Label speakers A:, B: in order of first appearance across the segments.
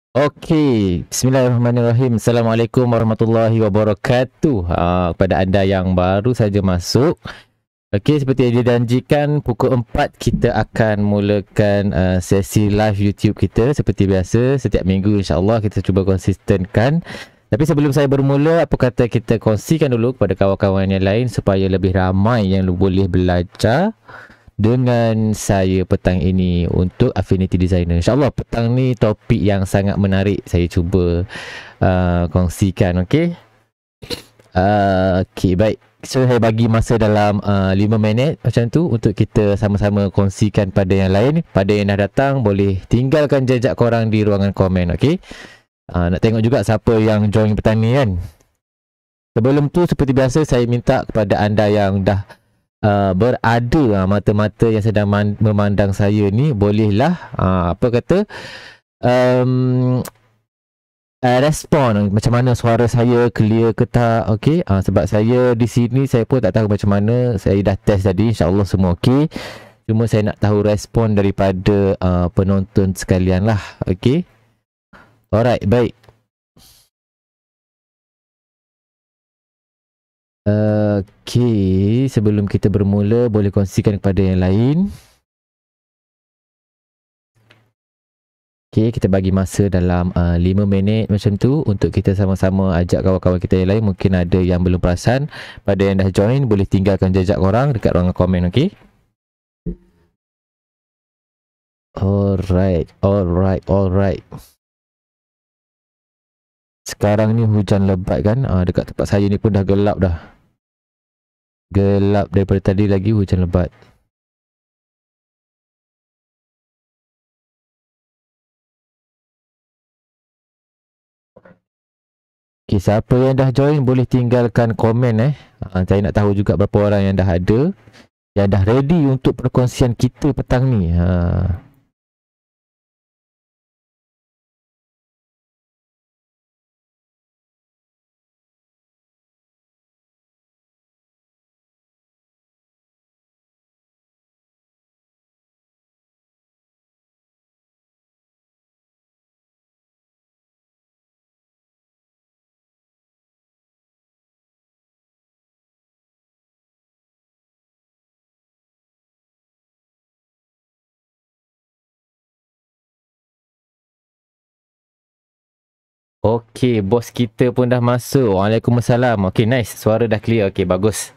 A: Okey, bismillahirrahmanirrahim. Assalamualaikum warahmatullahi wabarakatuh. Kepada anda yang baru saja masuk. Okey, seperti yang dijanjikan, pukul 4 kita akan mulakan sesi live YouTube kita seperti biasa. Setiap minggu insya-Allah kita cuba konsistenkan. Tapi sebelum saya bermula, apa kata kita kongsikan dulu kepada kawan-kawan yang lain supaya lebih ramai yang boleh belajar dengan saya petang ini untuk Affinity Designer. InsyaAllah petang ni topik yang sangat menarik saya cuba kongsikan. Okey. Okey, baik. So saya bagi masa dalam 5 minit macam tu untuk kita sama-sama kongsikan pada yang lain. Pada yang dah datang boleh tinggalkan jejak korang di ruangan komen. Okey. Nak tengok juga siapa yang join petang ni kan. Sebelum tu seperti biasa saya minta kepada anda yang dah berada mata-mata yang sedang memandang saya ni, bolehlah respon macam mana suara saya clear ke tak. Okey, sebab saya di sini saya pun tak tahu macam mana. Saya dah test tadi, insya-Allah semua okey. Cuma saya nak tahu respon daripada penonton sekalian lah. Okey, alright, baik. Okey, sebelum kita bermula boleh kongsikan kepada yang lain. Okey, kita bagi masa dalam 5 minit macam tu untuk kita sama-sama ajak kawan-kawan kita yang lain. Mungkin ada yang belum perasan. Pada yang dah join boleh tinggalkan jejak korang dekat ruangan komen, okey? Alright. Sekarang ni hujan lebat kan? Dekat tempat saya ni pun dah gelap dah. Gelap daripada tadi lagi, hujan lebat. Okay, siapa yang dah join boleh tinggalkan komen saya nak tahu juga berapa orang yang dah ada, yang dah ready untuk perkongsian kita petang ni. Okey, bos kita pun dah masuk. Waalaikumsalam. Okey, nice. Suara dah clear. Okey, bagus.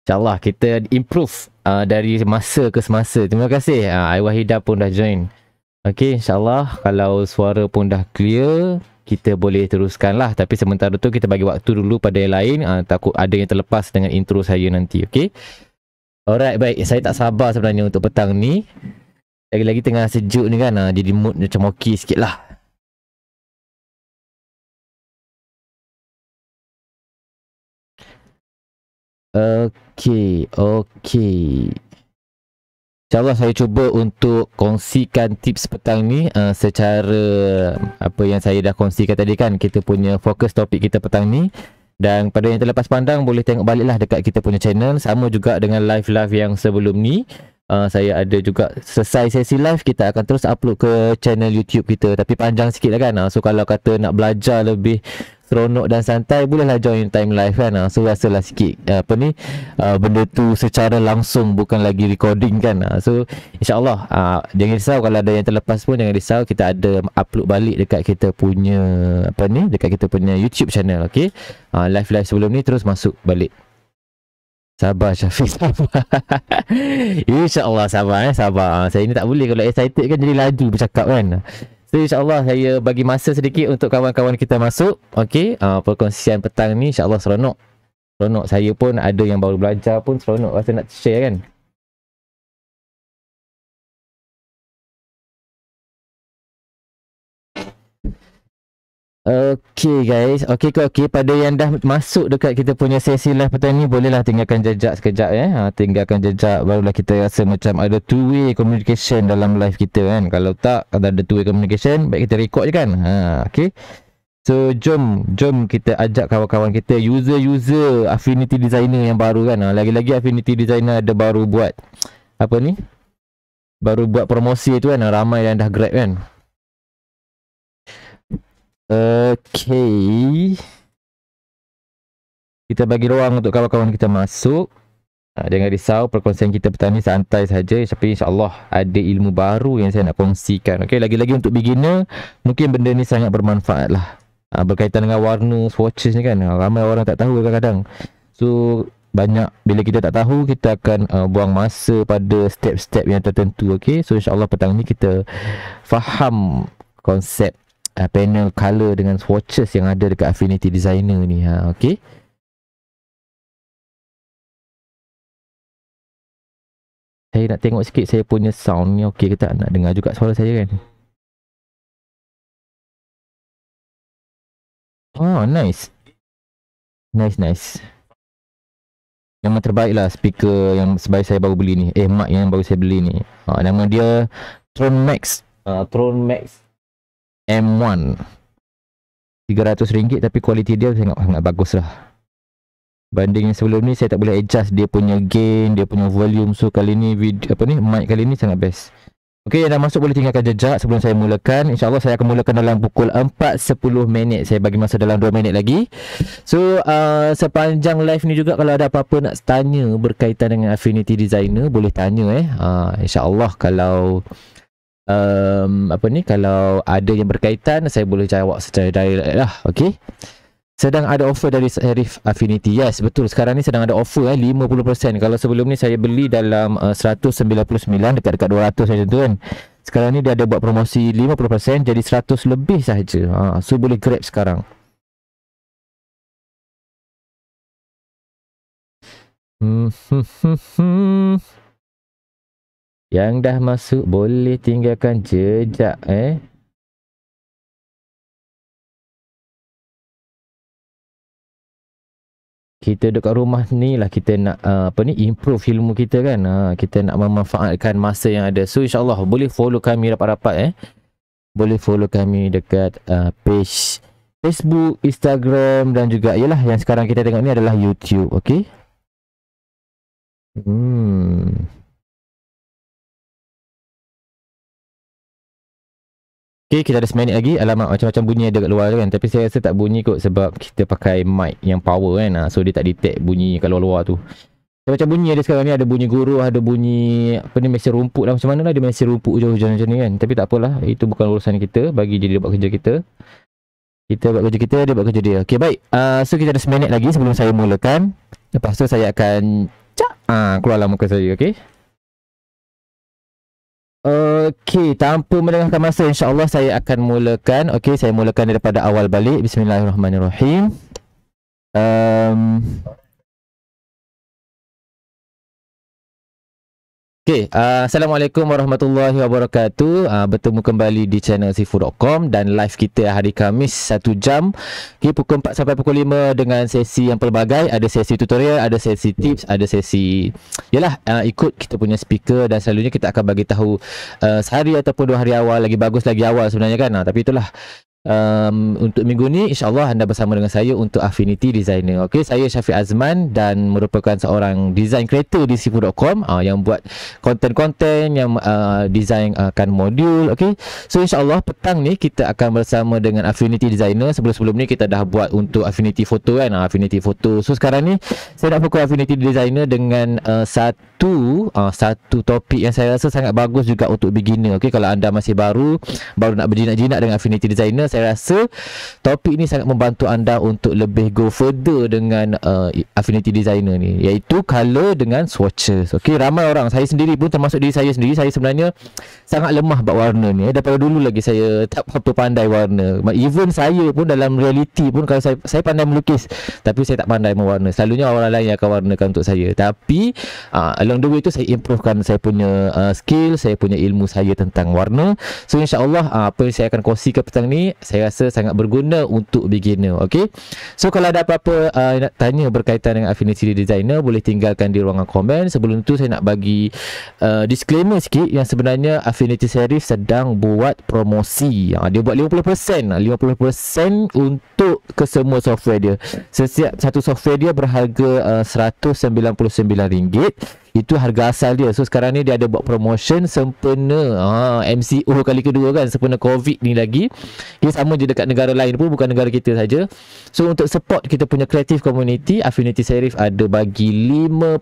A: InsyaAllah kita improve dari masa ke semasa. Terima kasih. Aiwahida pun dah join. Okey, insyaAllah kalau suara pun dah clear, kita boleh teruskan lah. Tapi sementara tu kita bagi waktu dulu pada yang lain. Takut ada yang terlepas dengan intro saya nanti. Okey. Alright, baik. Saya tak sabar sebenarnya untuk petang ni. Lagi-lagi tengah sejuk ni kan. Jadi mood macam okey sikit lah. Okey. InsyaAllah saya cuba untuk kongsikan tips petang ni secara apa yang saya dah kongsikan tadi kan. Kita punya fokus topik kita petang ni. Dan pada yang terlepas pandang boleh tengok baliklah dekat kita punya channel. Sama juga dengan live-live yang sebelum ni. Saya ada juga selesai sesi live kita akan terus upload ke channel YouTube kita. Tapi panjang sikit lah kan. So kalau kata nak belajar lebih seronok dan santai, bolehlah join time live kan. So rasalah sikit benda tu secara langsung, bukan lagi recording kan. So insyaAllah jangan risau kalau ada yang terlepas pun, jangan risau. Kita ada upload balik dekat kita punya dekat kita punya YouTube channel. Okay, live-live sebelum ni terus masuk balik. Sabar Syafiq, sabar. InsyaAllah sabar sabar. Saya ni tak boleh kalau excited kan, jadi laju bercakap kan. So insyaAllah saya bagi masa sedikit untuk kawan-kawan kita masuk. Okey, perkongsian petang ni insyaAllah seronok. Seronok, saya pun ada yang baru belajar pun seronok rasa nak share kan. Okey guys, okey pada yang dah masuk dekat kita punya sesi live petang ni, bolehlah tinggalkan jejak sekejap tinggalkan jejak, barulah kita rasa macam ada two way communication dalam live kita kan. Kalau tak, kalau ada two way communication, baik kita record je kan. Okey. So jom kita ajak kawan-kawan kita, user Affinity Designer yang baru kan. Lagi-lagi Affinity Designer ada baru buat baru buat promosi tu kan, ramai yang dah grab kan. Okay, kita bagi ruang untuk kawan-kawan kita masuk. Jangan risau, perkongsian kita petang ni santai saja, tapi insyaAllah ada ilmu baru yang saya nak kongsikan. Okay, lagi-lagi untuk beginner, mungkin benda ni sangat bermanfaat lah. Berkaitan dengan warna swatches ni kan, ramai orang tak tahu kadang-kadang. So banyak, bila kita tak tahu, kita akan buang masa pada step-step yang tertentu. Okay, so insyaAllah petang ni kita faham konsep panel color dengan swatches yang ada dekat Affinity Designer ni. Okay, saya nak tengok sikit saya punya sound ni okey ke tak, nak dengar juga suara saya kan. Oh, nice. Nice. Yang terbaik lah speaker yang sebaik saya baru beli ni. Mic yang baru saya beli ni. Nama dia Throne Max. Throne Max M1. RM300 tapi kualiti dia sangat bagus lah. Banding yang sebelum ni saya tak boleh adjust dia punya gain, dia punya volume. So kali ni mic kali ni sangat best. Okey, yang dah masuk boleh tinggalkan jejak sebelum saya mulakan. InsyaAllah saya akan mulakan dalam pukul 4.10. Saya bagi masa dalam 2 minit lagi. So sepanjang live ni juga kalau ada apa-apa nak tanya berkaitan dengan Affinity Designer, boleh tanya InsyaAllah kalau kalau ada yang berkaitan, saya boleh jawab secara direct lah. Okey, sedang ada offer dari Serif Affinity. Yes, betul. Sekarang ni sedang ada offer 50%. Kalau sebelum ni saya beli dalam 199, dekat-dekat 200 macam tu kan. Sekarang ni dia ada buat promosi 50%, jadi 100 lebih sahaja. So boleh grab sekarang. Yang dah masuk boleh tinggalkan jejak kita dekat rumah ni lah, kita nak improve ilmu kita kan. Kita nak memanfaatkan masa yang ada. So insyaAllah boleh follow kami rapat-rapat boleh follow kami dekat page Facebook, Instagram dan juga yalah yang sekarang kita tengok ni adalah YouTube. Okay. Okay, kita ada seminit lagi. Alamak, macam-macam bunyi ada kat luar tu kan. Tapi saya rasa tak bunyi kot sebab kita pakai mic yang power kan. So dia tak detect bunyi kat luar-luar tu. Macam bunyi ada sekarang ni, ada bunyi guru, ada bunyi mesin rumput lah. Macam mana lah dia mesin rumput hujan-hujan macam ni kan. Tapi tak apalah, itu bukan urusan kita. Bagi je dia buat kerja kita. Kita buat kerja kita, dia buat kerja dia. Okay, baik. So kita ada seminit lagi sebelum saya mulakan. Lepas tu saya akan keluarlah muka saya. Okay. Okey, tanpa melengahkan masa, insyaAllah saya akan mulakan. Okey, saya mulakan daripada awal balik. Bismillahirrahmanirrahim. Okay, Assalamualaikum warahmatullahi wabarakatuh. Bertemu kembali di channel Sifu.com dan live kita hari Khamis 1 jam. Okay, pukul 4 sampai pukul 5 dengan sesi yang pelbagai. Ada sesi tutorial, ada sesi tips, ada sesi ikut kita punya speaker dan selalunya kita akan bagi tahu sehari ataupun 2 hari awal. Lagi bagus lagi awal sebenarnya kan. Tapi itulah. Untuk minggu ni insyaAllah anda bersama dengan saya untuk Affinity Designer. Okay, saya Syafiq Azman dan merupakan seorang design creator di Sifu.com yang buat konten-konten yang design akan modul. Okay, so insyaAllah petang ni kita akan bersama dengan Affinity Designer. Sebelum-sebelum ni kita dah buat untuk Affinity Photo kan, Affinity Photo. So sekarang ni saya nak fokus Affinity Designer dengan satu topik yang saya rasa sangat bagus juga untuk beginner. Okay, kalau anda masih baru nak berjinak-jinak dengan Affinity Designer, saya rasa topik ni sangat membantu anda untuk lebih go further dengan Affinity Designer ni, iaitu color dengan swatches. Okey, ramai orang, saya sendiri pun termasuk diri saya sendiri, saya sebenarnya sangat lemah buat warna ni. Daripada dulu lagi saya tak apa pandai warna. Even saya pun dalam reality pun, kalau saya pandai melukis tapi saya tak pandai mewarna. Selalunya orang lain yang akan warnakan untuk saya. Tapi along the way tu saya improvekan saya punya skill, saya punya ilmu saya tentang warna. So insyaAllah apa yang saya akan kongsikan petang ni saya rasa sangat berguna untuk beginner. Okay, so kalau ada apa-apa nak tanya berkaitan dengan Affinity Designer, boleh tinggalkan di ruangan komen. Sebelum tu saya nak bagi disclaimer sikit yang sebenarnya Affinity Serif sedang buat promosi. Dia buat 50% untuk ke semua software dia. Setiap satu software dia berharga RM199. Itu harga asal dia. So sekarang ni dia ada buat promotion sempena MCO kali kedua kan, sempena COVID ni lagi. Dia sama je dekat negara lain pun, bukan negara kita saja. So untuk support kita punya creative community, Affinity Serif ada bagi 50%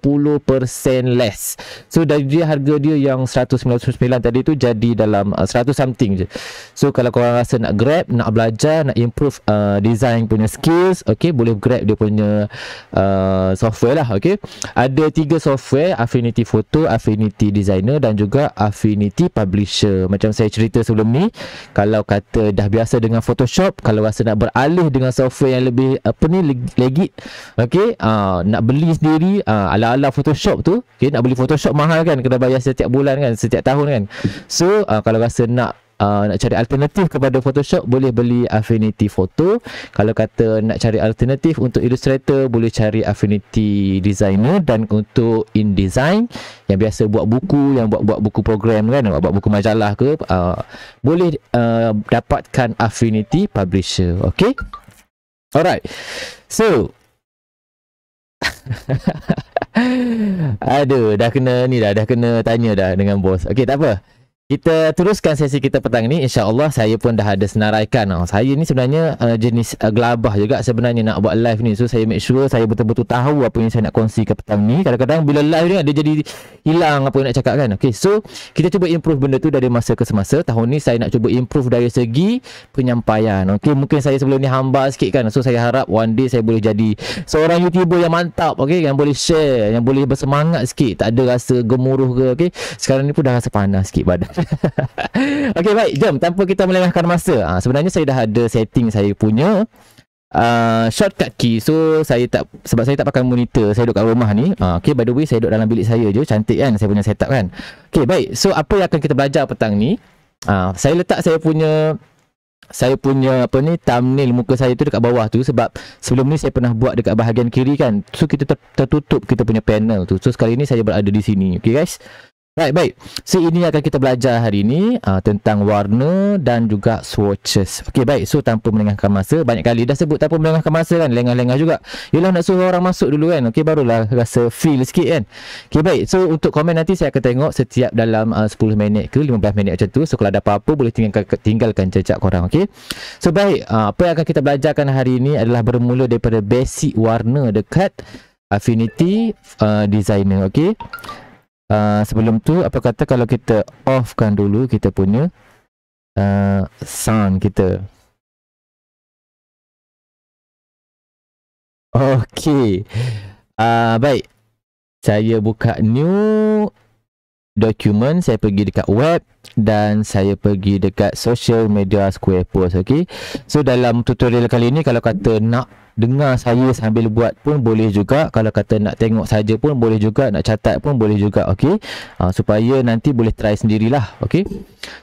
A: less. So dari dia harga dia yang 199 tadi tu jadi dalam 100 something je. So kalau korang rasa nak grab, nak belajar, nak improve design punya skills, okay, boleh grab dia punya software lah. Okay, ada 3 software: Affinity Photo, Affinity Designer dan juga Affinity Publisher. Macam saya cerita sebelum ni, kalau kata dah biasa dengan Photoshop, kalau rasa nak beralih dengan software yang lebih legit, okay, nak beli sendiri ala-ala Photoshop tu, okay, nak beli Photoshop mahal kan, kena bayar setiap bulan kan, setiap tahun kan. So kalau rasa nak cari alternatif kepada Photoshop, boleh beli Affinity Photo. Kalau kata nak cari alternatif untuk Illustrator, boleh cari Affinity Designer. Dan untuk InDesign yang biasa buat buku, yang buat buku program kan, buat buku majalah ke, boleh dapatkan Affinity Publisher. Okay, alright. So aduh, dah kena ni dah kena tanya dah dengan bos. Okay, tak apa. Kita teruskan sesi kita petang ni. InsyaAllah saya pun dah ada senaraikan. Saya ni sebenarnya jenis gelabah juga sebenarnya nak buat live ni. So saya make sure saya betul-betul tahu apa yang saya nak kongsikan petang ni. Kadang-kadang bila live ni dia jadi hilang apa yang nak cakap kan. Okay, so kita cuba improve benda tu dari masa ke semasa. Tahun ni saya nak cuba improve dari segi penyampaian. Okay, mungkin saya sebelum ni hamba sikit kan. So saya harap one day saya boleh jadi seorang YouTuber yang mantap. Okay, yang boleh share, yang boleh bersemangat sikit, tak ada rasa gemuruh ke. Okay, sekarang ni pun dah rasa panas sikit badan. Okey, baik, jom tanpa kita melengahkan masa. Sebenarnya saya dah ada setting saya punya shortcut key. So saya tak, sebab saya tak pakai monitor, saya duduk kat rumah ni. Okey, by the way saya duduk dalam bilik saya je. Cantik kan saya punya setup kan. Okey, baik. So apa yang akan kita belajar petang ni, saya letak saya punya apa ni, thumbnail muka saya tu dekat bawah tu, sebab sebelum ni saya pernah buat dekat bahagian kiri kan. So kita tertutup kita punya panel tu. So sekali ni saya berada di sini. Okey guys. Right, baik. So ini akan kita belajar hari ini tentang warna dan juga swatches. Okey, baik. So tanpa melengahkan masa, banyak kali dah sebut tanpa melengahkan masa kan, lengah-lengah juga. Yalah, nak suruh orang masuk dulu kan. Okey, barulah rasa feel sikit kan. Okey, baik. So untuk komen nanti saya akan tengok setiap dalam 10 minit ke 15 minit macam tu. So kalau ada apa-apa boleh tinggalkan jejak korang. Okey. So baik, apa yang akan kita belajarkan hari ini adalah bermula daripada basic warna dekat Affinity Designer. Okey. Sebelum tu apa kata kalau kita offkan dulu kita punya sound kita. Okey. Baik. Saya buka new document, saya pergi dekat web dan saya pergi dekat social media Square Post. Okey. So dalam tutorial kali ni, kalau kata nak dengar saya sambil buat pun boleh juga, kalau kata nak tengok saja pun boleh juga, nak catat pun boleh juga. Okey, supaya nanti boleh try sendirilah. Okey,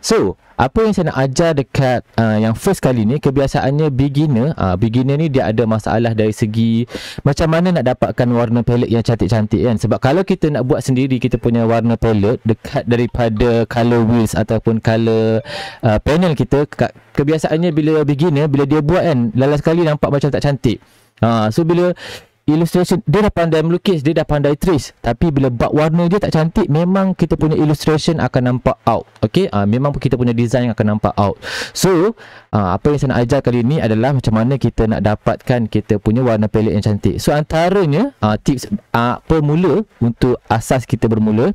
A: so apa yang saya nak ajar dekat yang first kali ni, kebiasaannya beginner ni dia ada masalah dari segi macam mana nak dapatkan warna palette yang cantik-cantik kan. Sebab kalau kita nak buat sendiri kita punya warna palette dekat daripada color wheels ataupun color panel kita, kebiasaannya bila beginner, bila dia buat kan, lala sekali nampak macam tak cantik. So bila illustration, dia dah pandai melukis, dia dah pandai trace, tapi bila bak warna dia tak cantik, memang kita punya illustration akan nampak out. Okey, memang kita punya design akan nampak out. So apa yang saya nak ajar kali ni adalah macam mana kita nak dapatkan kita punya warna palette yang cantik. So antaranya tips pemula untuk asas kita bermula,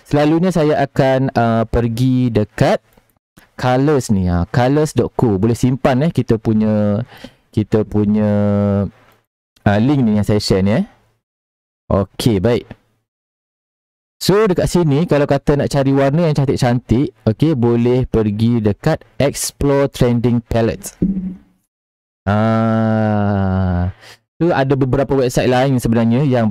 A: selalunya saya akan pergi dekat colors ni, colors.co. boleh simpan kita punya link ni yang saya share ni. Okey, baik. So dekat sini kalau kata nak cari warna yang cantik-cantik, okey, boleh pergi dekat Explore Trending Palettes. So ada beberapa website lain sebenarnya yang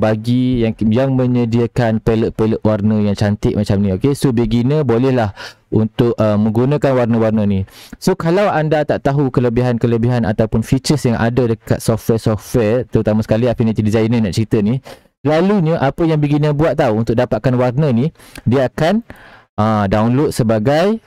A: menyediakan palette warna yang cantik macam ni. Okey, so beginner bolehlah untuk menggunakan warna-warna ni. So kalau anda tak tahu kelebihan-kelebihan ataupun features yang ada dekat software-software, terutama sekali Affinity Designer nak cerita ni, lalunya apa yang beginner buat tahu untuk dapatkan warna ni, dia akan download sebagai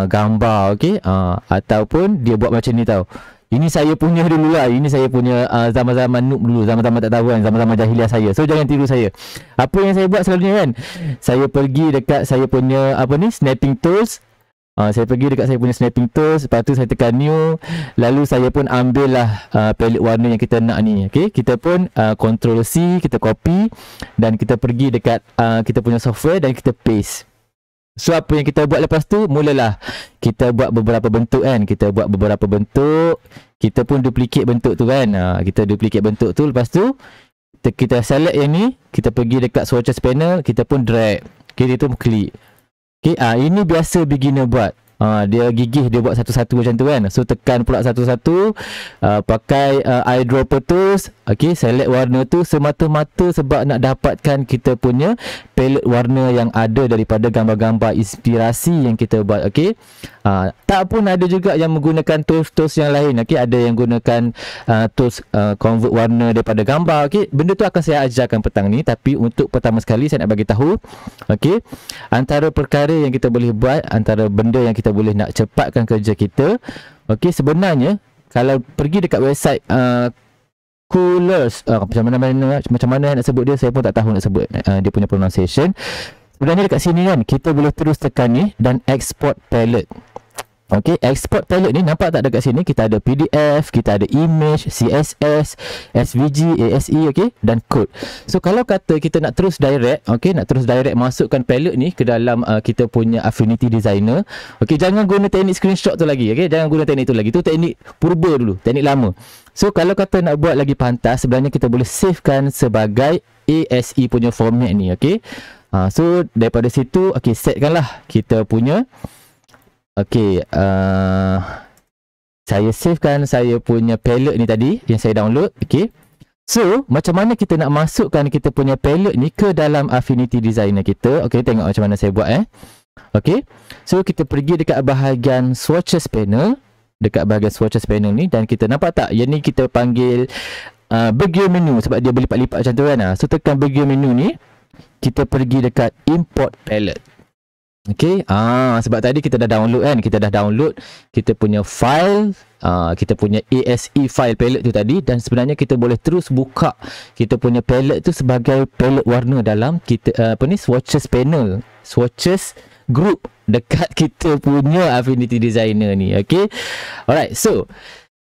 A: gambar, okey, ataupun dia buat macam ni tahu. Ini saya punya dulu lah. Ini saya punya zaman-zaman noob dulu, zaman-zaman tak tahu kan, zaman-zaman jahiliah saya. So jangan tiru saya. Apa yang saya buat selalunya kan, saya pergi dekat saya punya snapping tools. Saya pergi dekat saya punya snapping tools, lepas tu saya tekan new, lalu saya pun ambil lah palette warna yang kita nak ni. Okay, kita pun Ctrl C, kita copy dan kita pergi dekat kita punya software dan kita paste. So apa yang kita buat lepas tu, mulalah kita buat beberapa bentuk kan. Kita buat beberapa bentuk, kita pun duplicate bentuk tu kan. Kita duplicate bentuk tu, lepas tu kita select yang ni, kita pergi dekat swatches panel, kita pun drag. Okay, dia tu klik. Okay, ini biasa beginner buat. Dia gigih, dia buat satu-satu macam tu kan. So tekan pula satu-satu, pakai eyedropper tools. Okay, select warna tu semata-mata sebab nak dapatkan kita punya palette warna yang ada daripada gambar-gambar inspirasi yang kita buat. Okay, tak pun ada juga yang menggunakan tools-tools yang lain. Okay, ada yang gunakan tools convert warna daripada gambar. Okay, benda tu akan saya ajarkan petang ni, tapi untuk pertama sekali saya nak bagi tahu, okay, antara perkara yang kita boleh buat, antara benda yang kita boleh nak cepatkan kerja kita. Okay, sebenarnya kalau pergi dekat website Coolers, macam mana nak sebut dia, saya pun tak tahu nak sebut dia punya pronunciation. Sebenarnya dekat sini kan, kita boleh terus tekan ni dan export palette. Okay, export palette ni nampak tak dekat sini, kita ada PDF, kita ada image, CSS, SVG, ASE, okay, dan code. So kalau kata kita nak terus direct, okay, nak terus direct masukkan palette ni ke dalam kita punya Affinity Designer, okay, jangan guna teknik screenshot tu lagi, okay, jangan guna teknik tu lagi, tu teknik purba dulu, teknik lama. So kalau kata nak buat lagi pantas, sebenarnya kita boleh savekan sebagai ASE punya format ni, okay. So daripada situ, okay, setkanlah kita punya. Okay, saya savekan saya punya palette ni tadi yang saya download. Okay, so macam mana kita nak masukkan kita punya palette ni ke dalam Affinity Designer kita. Okay, tengok macam mana saya buat Okay, so kita pergi dekat bahagian swatches panel. Dekat bahagian swatches panel ni, dan kita nampak tak, yang ni kita panggil background menu sebab dia berlipat-lipat macam tu kan. So tekan background menu ni, kita pergi dekat import palette. Okay, sebab tadi kita dah download kan, kita dah download kita punya file, kita punya ASE file palette tu tadi, dan sebenarnya kita boleh terus buka kita punya palette tu sebagai palette warna dalam kita swatches panel, swatches group dekat kita punya Affinity Designer ni. Okay, alright, so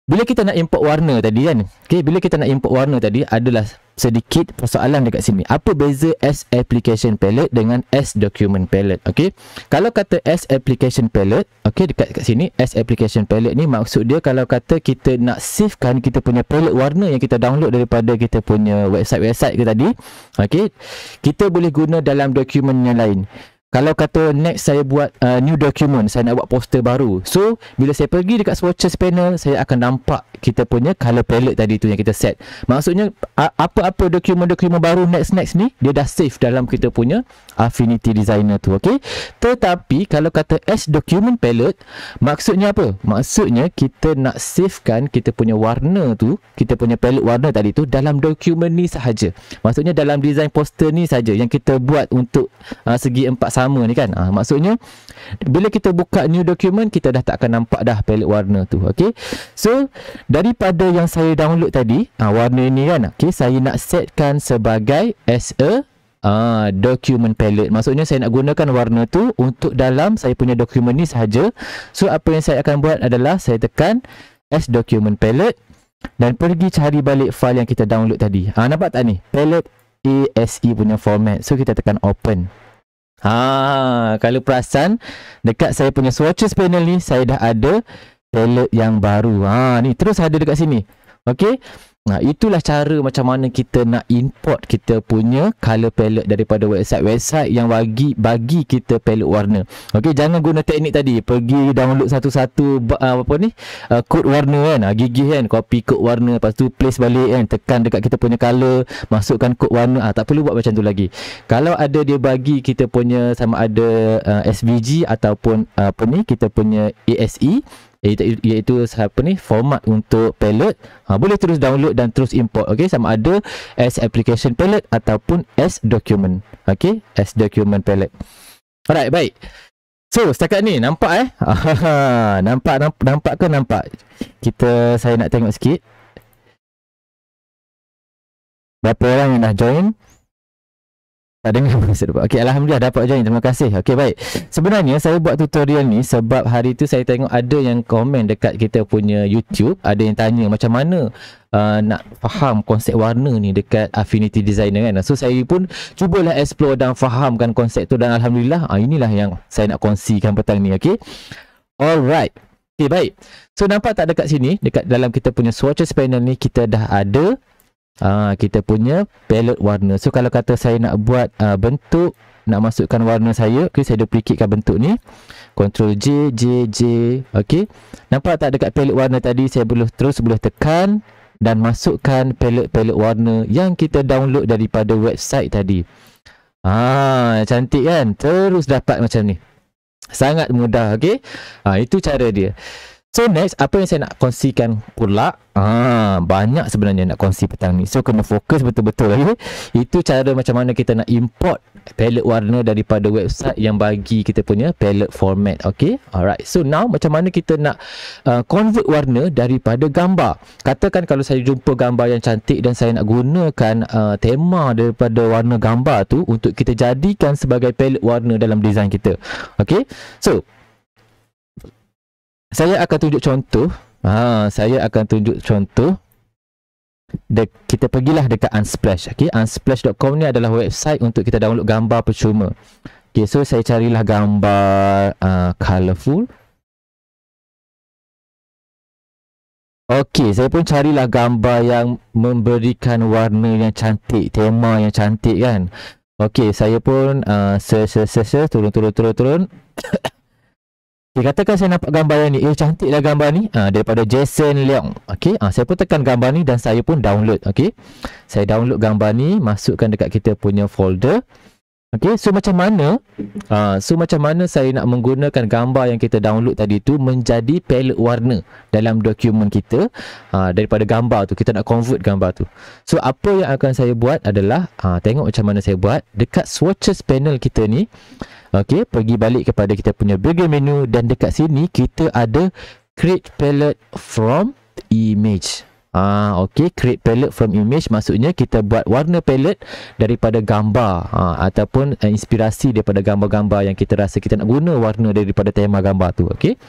A: bila kita nak import warna tadi kan, okay, bila kita nak import warna tadi, adalah sedikit persoalan dekat sini. Apa beza S Application Palette dengan S Document Palette? Okay, kalau kata S Application Palette, okay, dekat sini S Application Palette ni maksud dia kalau kata kita nak savekan kita punya palette warna yang kita download daripada kita punya website ke tadi, okay, kita boleh guna dalam dokumen yang lain. Kalau kata next saya buat new document, saya nak buat poster baru. So, bila saya pergi dekat swatches panel, saya akan nampak kita punya color palette tadi tu yang kita set. Maksudnya, apa-apa dokumen-dokumen baru next ni, dia dah save dalam kita punya Affinity Designer tu, okay? Tetapi, kalau kata S Document Palette, maksudnya apa? Maksudnya, kita nak savekan kita punya warna tu, kita punya palette warna tadi tu, dalam dokumen ni sahaja. Maksudnya, dalam design poster ni sahaja yang kita buat untuk segi 4 sama ni kan. Maksudnya bila kita buka new document, kita dah tak akan nampak dah palette warna tu. Okay, so daripada yang saya download tadi, warna ni kan, okay, saya nak setkan sebagai as a document palette. Maksudnya saya nak gunakan warna tu untuk dalam saya punya dokumen ni sahaja. So apa yang saya akan buat adalah saya tekan as document palette dan pergi cari balik file yang kita download tadi. Nampak tak ni, palette ASE punya format. So kita tekan open. Kalau perasan dekat saya punya swatches panel ni, saya dah ada palette yang baru. Ni terus ada dekat sini. Okay, itulah cara macam mana kita nak import kita punya color palette daripada website yang bagi kita palette warna. Okay, jangan guna teknik tadi, pergi download satu-satu kod warna kan, gigih kan, copy kod warna, lepas tu place balik kan, tekan dekat kita punya color, masukkan kod warna. Tak perlu buat macam tu lagi. Kalau ada dia bagi kita punya sama ada SVG ataupun kita punya ASE, iaitu format untuk palette, boleh terus download dan terus import. Okay, sama ada as application palette ataupun as document. Okay, as document palette. Alright, baik. So setakat ni nampak nampak ke nampak? Saya nak tengok sikit berapa orang yang dah join. Tak dengar maksud dapat. Okey, alhamdulillah dapat join. Terima kasih. Okey, baik. Sebenarnya saya buat tutorial ni sebab hari tu saya tengok ada yang komen dekat kita punya YouTube, ada yang tanya macam mana nak faham konsep warna ni dekat Affinity Designer kan. So saya pun cubalah explore dan fahamkan konsep tu, dan alhamdulillah inilah yang saya nak kongsikan petang ni. Okey. Alright. Okey, baik. So nampak tak dekat sini, dekat dalam kita punya swatches panel ni kita dah ada kita punya palette warna. So kalau kata saya nak buat bentuk, nak masukkan warna saya, okay, saya duplicate bentuk ni, Ctrl J. Okay, nampak tak dekat palette warna tadi, saya boleh tekan dan masukkan palette warna yang kita download daripada website tadi. Cantik kan? Terus dapat macam ni, sangat mudah. Okay, itu cara dia. So next, apa yang saya nak kongsikan pula, banyak sebenarnya nak kongsi petang ni. So kena fokus betul-betul lagi. Itu cara macam mana kita nak import palette warna daripada website yang bagi kita punya palette format. Okay, alright. So now macam mana kita nak convert warna daripada gambar. Katakan kalau saya jumpa gambar yang cantik dan saya nak gunakan tema daripada warna gambar tu untuk kita jadikan sebagai palette warna dalam design kita. Okay, so saya akan tunjuk contoh. Kita pergilah dekat Unsplash. Okay, unsplash.com ni adalah website untuk kita download gambar percuma. Okay, so saya carilah gambar colourful. Okay, saya pun carilah gambar yang memberikan warna yang cantik, tema yang cantik kan. Okay, saya pun turun. Okay, katakan saya nampak gambar yang ni, cantiklah gambar ni, daripada Jason Leong. Okay, saya pun tekan gambar ni dan saya pun download. Okay, saya download gambar ni, masukkan dekat kita punya folder. Okay, so macam mana saya nak menggunakan gambar yang kita download tadi tu menjadi palette warna dalam dokumen kita. Daripada gambar tu kita nak convert gambar tu. So apa yang akan saya buat adalah, tengok macam mana saya buat dekat swatches panel kita ni. Okay, pergi balik kepada kita punya background menu, dan dekat sini kita ada create palette from image. Okay, create palette from image maksudnya kita buat warna palette daripada gambar, ataupun inspirasi daripada gambar-gambar yang kita rasa kita nak guna warna daripada tema gambar tu. Okay,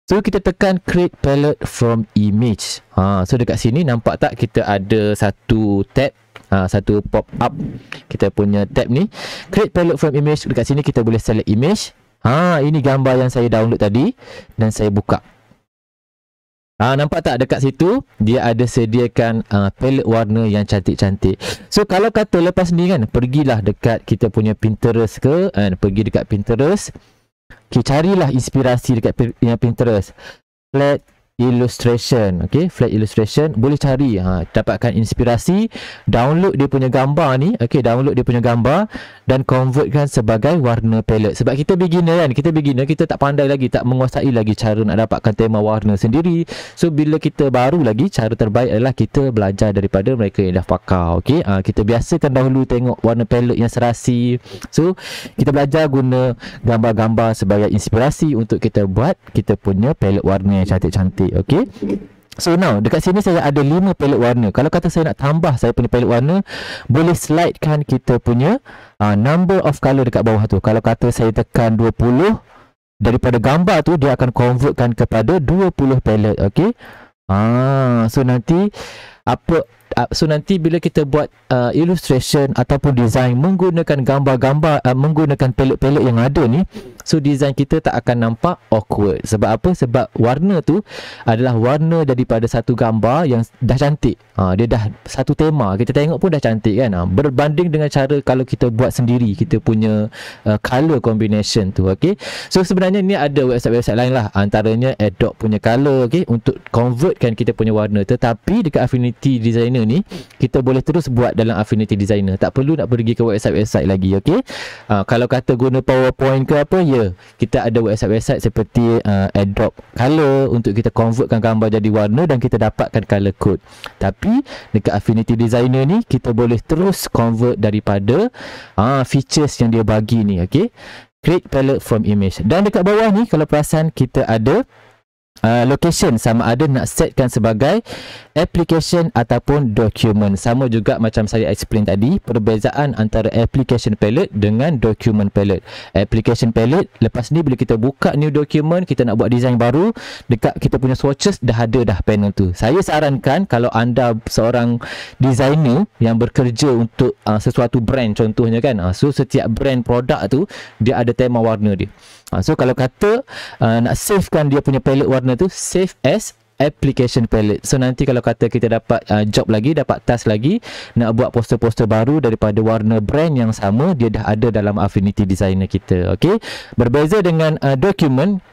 A: so kita tekan create palette from image. So dekat sini nampak tak kita ada satu tab, satu pop up kita punya tab ni, create palette from image. Dekat sini kita boleh select image. Ini gambar yang saya download tadi dan saya buka. Nampak tak dekat situ dia ada sediakan palette warna yang cantik-cantik. So kalau kata lepas ni kan, pergilah dekat kita punya Pinterest ke, pergi dekat Pinterest, carilah inspirasi dekat Pinterest, flat illustration. Okay, flat illustration boleh cari, dapatkan inspirasi, download dia punya gambar ni. Okay, download dia punya gambar dan convertkan sebagai warna palette. Sebab kita beginner kan, kita tak pandai lagi, tak menguasai lagi cara nak dapatkan tema warna sendiri. So bila kita baru lagi, cara terbaik adalah kita belajar daripada mereka yang dah pakar. Okay, kita biasakan dahulu tengok warna palette yang serasi. So kita belajar guna gambar-gambar sebagai inspirasi untuk kita buat kita punya palette warna yang cantik-cantik. Okay, so now dekat sini saya ada 5 palette warna. Kalau kata saya nak tambah saya punya palette warna, boleh slidekan kita punya number of color dekat bawah tu. Kalau kata saya tekan 20, daripada gambar tu dia akan convertkan kepada 20 palette. Okay, so nanti bila kita buat illustration ataupun design menggunakan gambar-gambar, menggunakan palette-palette yang ada ni, so design kita tak akan nampak awkward. Sebab apa? Sebab warna tu adalah warna daripada satu gambar yang dah cantik. Dia dah satu tema, kita tengok pun dah cantik kan. Berbanding dengan cara kalau kita buat sendiri kita punya color combination tu. Okay, so sebenarnya ni ada website-website lain lah, antaranya Adobe punya color, okay, untuk convertkan kita punya warna. Tetapi dekat Affinity Designer ni kita boleh terus buat dalam Affinity Designer, tak perlu nak pergi ke website-website lagi. Okay, kalau kata guna PowerPoint ke apa, kita ada website-website seperti Adobe Color untuk kita convertkan gambar jadi warna dan kita dapatkan color code. Tapi dekat Affinity Designer ni kita boleh terus convert daripada features yang dia bagi ni. Okay, create palette from image. Dan dekat bawah ni kalau perasan kita ada location, sama ada nak setkan sebagai application ataupun document. Sama juga macam saya explain tadi, perbezaan antara application palette dengan document palette. Application palette, lepas ni bila kita buka new document, kita nak buat design baru, dekat kita punya swatches dah ada dah panel tu. Saya sarankan kalau anda seorang designer yang bekerja untuk sesuatu brand contohnya kan, so setiap brand produk tu dia ada tema warna dia. So kalau kata nak savekan dia punya palette warna tu, save as application palette. So nanti kalau kata kita dapat job lagi, dapat task lagi, nak buat poster-poster baru daripada warna brand yang sama, dia dah ada dalam Affinity Designer kita. Okay, berbeza dengan document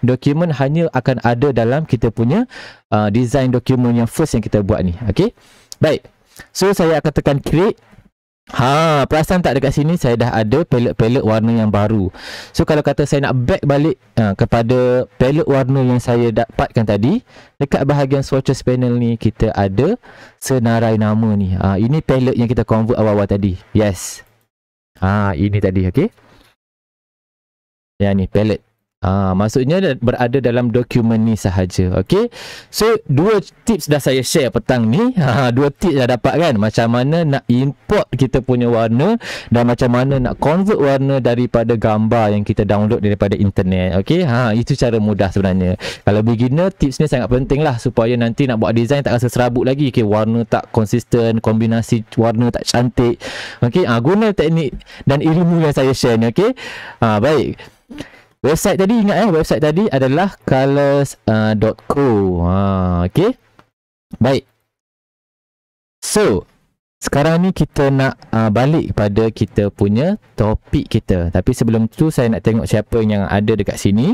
A: hanya akan ada dalam kita punya design document yang first yang kita buat ni. Okay, baik, so saya akan tekan create. Perasan tak dekat sini saya dah ada palette warna yang baru. So kalau kata saya nak back balik kepada palette warna yang saya dapatkan tadi, dekat bahagian swatches panel ni kita ada senarai nama ni. Ini palette yang kita convert awal-awal tadi. Yes. Ini tadi, okey. Yang ni palette. Maksudnya berada dalam dokumen ni sahaja. Okey. So dua tips dah saya share petang ni. Dua tips dah dapat kan, macam mana nak import kita punya warna dan macam mana nak convert warna daripada gambar yang kita download daripada internet. Okey. Itu cara mudah sebenarnya. Kalau beginner, tips ni sangat penting lah supaya nanti nak buat design tak rasa serabut lagi. Okey, warna tak konsisten, kombinasi warna tak cantik. Okey, guna teknik dan ilmu yang saya share ni. Okey. Baik. Website tadi, ingat website tadi adalah colors.co. Okay. Baik. So, sekarang ni kita nak balik pada kita punya topik kita. Tapi sebelum tu saya nak tengok siapa yang ada dekat sini.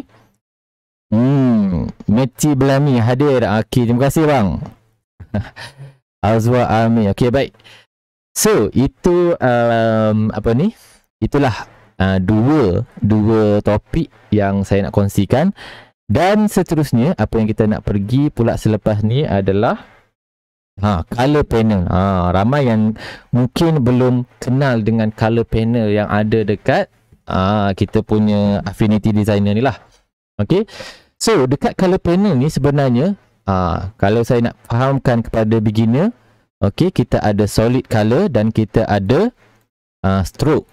A: Meti Belami hadir. Okay, terima kasih bang. Azwa Ami. Okay, baik. So, itu apa ni? Itulah dua topik yang saya nak kongsikan. Dan seterusnya apa yang kita nak pergi pula selepas ni adalah color panel. Ramai yang mungkin belum kenal dengan color panel yang ada dekat kita punya Affinity Designer ni lah. Okay, so dekat color panel ni sebenarnya kalau saya nak fahamkan kepada beginner, okay, kita ada solid color dan kita ada stroke.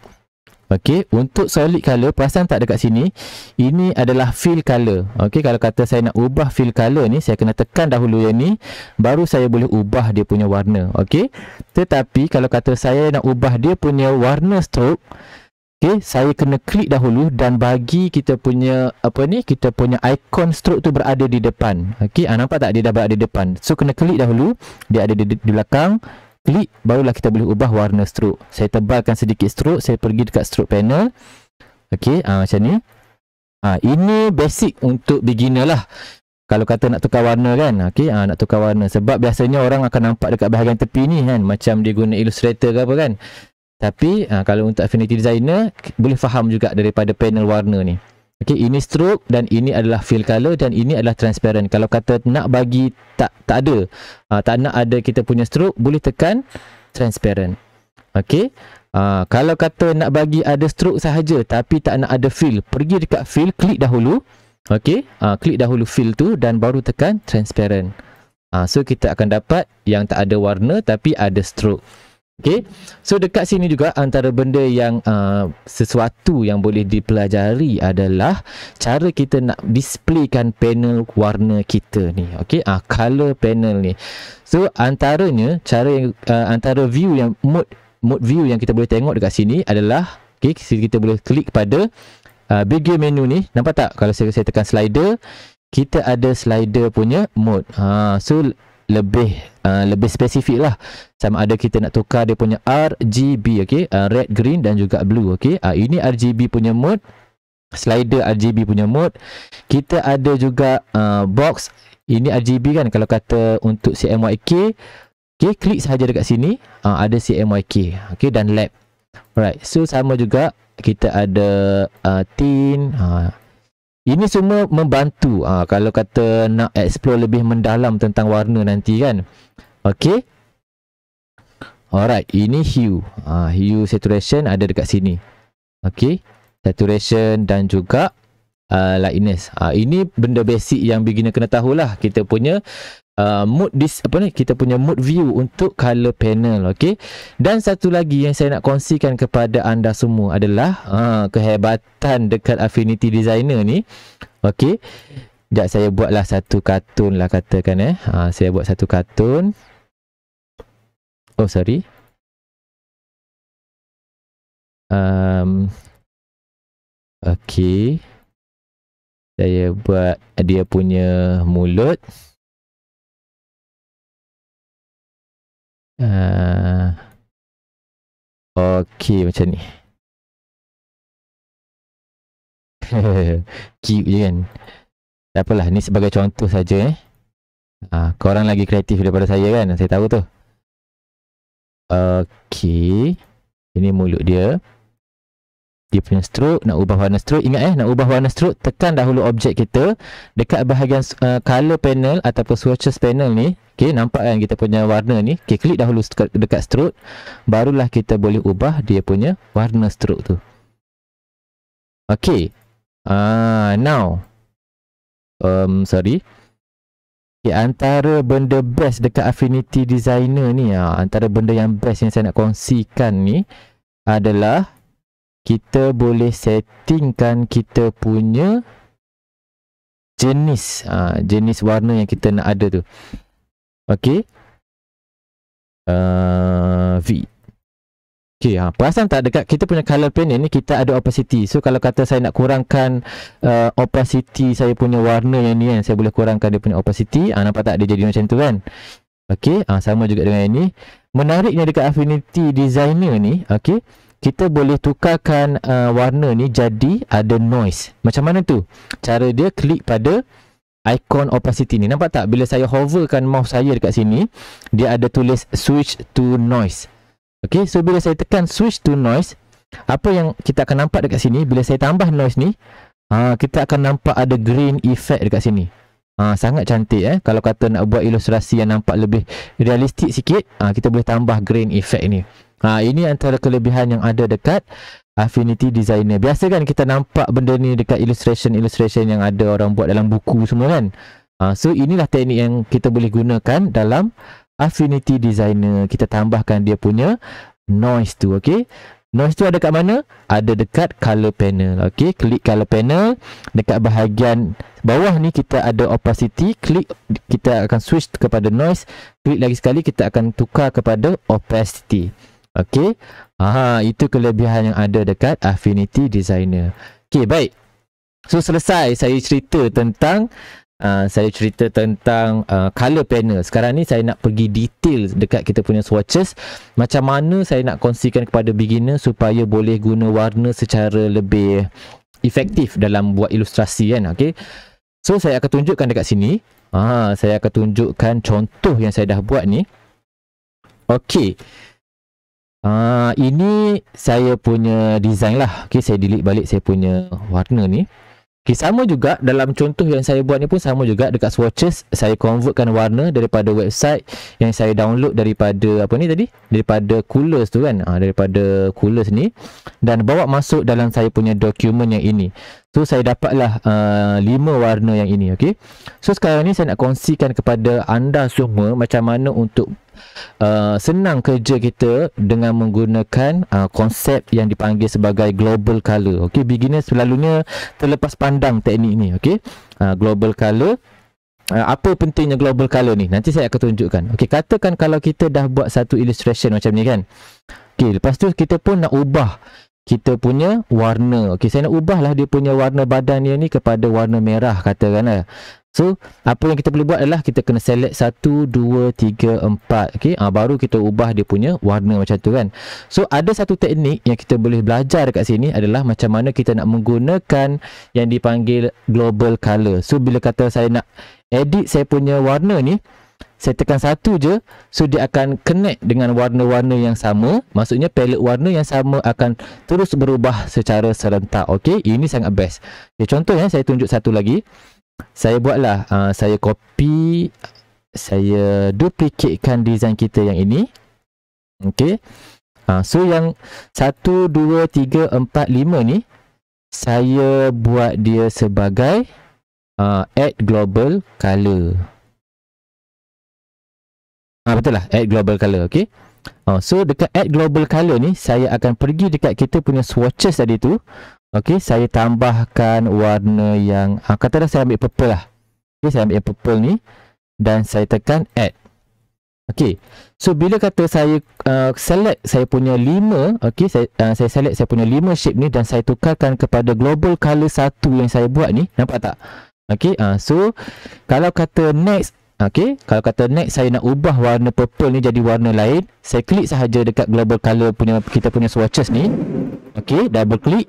A: Okey, untuk solid color, perasan tak dekat sini, ini adalah fill color. Okey, kalau kata saya nak ubah fill color ni, saya kena tekan dahulu yang ni, baru saya boleh ubah dia punya warna. Okey, tetapi kalau kata saya nak ubah dia punya warna stroke, okey, saya kena klik dahulu dan bagi kita punya kita punya icon stroke tu berada di depan. Okey, nampak tak dia dah berada di depan. So kena klik dahulu, dia ada di belakang. Klik, barulah kita boleh ubah warna stroke. Saya tebalkan sedikit stroke, saya pergi dekat stroke panel. Okey, macam ni. Ini basic untuk beginner lah. Kalau kata nak tukar warna kan, okey, nak tukar warna. Sebab biasanya orang akan nampak dekat bahagian tepi ni kan, macam dia guna Illustrator ke apa kan. Tapi kalau untuk Affinity Designer, boleh faham juga daripada panel warna ni. Okey, ini stroke dan ini adalah fill color dan ini adalah transparent. Kalau kata nak bagi tak ada, tak nak ada kita punya stroke, boleh tekan transparent. Okey. Kalau kata nak bagi ada stroke sahaja tapi tak nak ada fill, pergi dekat fill, klik dahulu. Okey, klik dahulu fill tu dan baru tekan transparent. So kita akan dapat yang tak ada warna tapi ada stroke. Okay, so dekat sini juga antara benda yang sesuatu yang boleh dipelajari adalah cara kita nak displaykan panel warna kita ni. Okay, color panel ni. So antaranya cara yang antara view yang mode view yang kita boleh tengok dekat sini adalah kita boleh klik pada bigger menu ni. Nampak tak kalau saya tekan slider, kita ada slider punya mode. So lebih spesifik lah, sama ada kita nak tukar dia punya RGB, okey, red, green dan juga blue. Okey, ini RGB punya mode, slider RGB punya mode. Kita ada juga box, ini RGB kan, kalau kata untuk CMYK, okey, klik sahaja dekat sini, ada CMYK, okey, dan lab. Alright, so sama juga kita ada tint. Ini semua membantu kalau kata nak explore lebih mendalam tentang warna nanti kan. Okey. Alright, ini hue. Hue saturation ada dekat sini. Okey. saturation dan juga lightness. Ini benda basic yang beginner kena tahulah. Kita punya kita punya mood view untuk color panel. Okey. Dan satu lagi yang saya nak kongsikan kepada anda semua adalah kehebatan dekat Affinity Designer ni. Okey. Sekejap saya buatlah satu kartun lah katakan saya buat satu kartun. Oh sorry. Okey. Saya buat dia punya mulut. Okey macam ni. Cute je kan. Tak apalah, ni sebagai contoh saja korang lagi kreatif daripada saya kan, saya tahu tu. Okey. Ini mulut dia. Dia punya stroke, nak ubah warna stroke. Ingat nak ubah warna stroke, tekan dahulu objek kita dekat bahagian color panel ataupun swatches panel ni. Okey, nampak kan kita punya warna ni. Okey, klik dahulu dekat stroke, barulah kita boleh ubah dia punya warna stroke tu. Okey. Now. Sorry. Okay, antara benda best dekat Affinity Designer ni, antara benda yang best yang saya nak kongsikan ni adalah kita boleh settingkan kita punya jenis jenis warna yang kita nak ada tu. Okey. Okey, perasan tak dekat kita punya color panel ni kita ada opacity. So kalau kata saya nak kurangkan opacity saya punya warna yang ni kan, saya boleh kurangkan dia punya opacity. Nampak tak dia jadi macam tu kan? Okey, sama juga dengan ini. Menariknya dekat Affinity Designer ni, okey, kita boleh tukarkan warna ni jadi ada noise. Macam mana tu? Cara dia klik pada icon opacity ni. Nampak tak? Bila saya hoverkan mouse saya dekat sini, dia ada tulis switch to noise. Okay, so bila saya tekan switch to noise, apa yang kita akan nampak dekat sini, bila saya tambah noise ni, kita akan nampak ada green effect dekat sini. Sangat cantik Kalau kata nak buat ilustrasi yang nampak lebih realistik sikit, kita boleh tambah green effect ni. Ini antara kelebihan yang ada dekat Affinity Designer. Biasa kan kita nampak benda ni dekat illustration yang ada orang buat dalam buku semua kan. So inilah teknik yang kita boleh gunakan dalam Affinity Designer. Kita tambahkan dia punya noise tu. Okay, noise tu ada kat mana? Ada dekat color panel. Okay, klik color panel. Dekat bahagian bawah ni kita ada opacity. Klik, kita akan switch kepada noise. Klik lagi sekali, kita akan tukar kepada opacity. Okay, itu kelebihan yang ada dekat Affinity Designer. Okay, baik. So selesai saya cerita tentang color panel. Sekarang ni saya nak pergi detail dekat kita punya swatches. Macam mana saya nak kongsikan kepada beginner supaya boleh guna warna secara lebih efektif dalam buat ilustrasi kan. Okay, so saya akan tunjukkan dekat sini. Saya akan tunjukkan contoh yang saya dah buat ni. Okay, ini saya punya design lah. Okay, saya delete balik saya punya warna ni. Okay, sama juga dalam contoh yang saya buat ni pun sama juga dekat swatches. Saya convertkan warna daripada website yang saya download daripada apa ni tadi? Daripada Coolors tu kan. Daripada Coolors ni. Dan bawa masuk dalam saya punya dokumen yang ini. So saya dapatlah 5 warna yang ini. Okay, so sekarang ni saya nak kongsikan kepada anda semua macam mana untuk senang kerja kita dengan menggunakan konsep yang dipanggil sebagai global color. Okey, beginner selalunya terlepas pandang teknik ni. Okey, global color. Apa pentingnya global color ni? Nanti saya akan tunjukkan. Okey, katakan kalau kita dah buat satu illustration macam ni kan. Okey, lepas tu kita pun nak ubah kita punya warna. Okey, saya nak ubahlah dia punya warna badan dia ni kepada warna merah katakanlah. So, apa yang kita boleh buat adalah kita kena select 1, 2, 3, 4. Okay, baru kita ubah dia punya warna macam tu kan. So, ada satu teknik yang kita boleh belajar dekat sini adalah macam mana kita nak menggunakan yang dipanggil global color. So, bila kata saya nak edit saya punya warna ni, saya tekan satu je, so dia akan connect dengan warna-warna yang sama. Maksudnya palette warna yang sama akan terus berubah secara serentak. Okay, ini sangat best. Okay, contohnya saya tunjuk satu lagi. Saya buatlah, saya copy, saya duplicatekan design kita yang ini. Okay, so yang 1, 2, 3, 4, 5 ni saya buat dia sebagai add global color. Betul lah, add global color. Okay. So dekat add global color ni, saya akan pergi dekat kita punya swatches tadi tu. Okay, saya tambahkan warna yang katalah saya ambil purple lah. Okay, saya ambil yang purple ni dan saya tekan add. Okay, so bila kata saya select saya punya 5, okay, saya select saya punya 5 shape ni dan saya tukarkan kepada global color 1 yang saya buat ni, nampak tak? Okay, so kalau kata next, okay, kalau kata next saya nak ubah warna purple ni jadi warna lain, saya klik sahaja dekat global color punya kita punya swatches ni. Okay, double klik.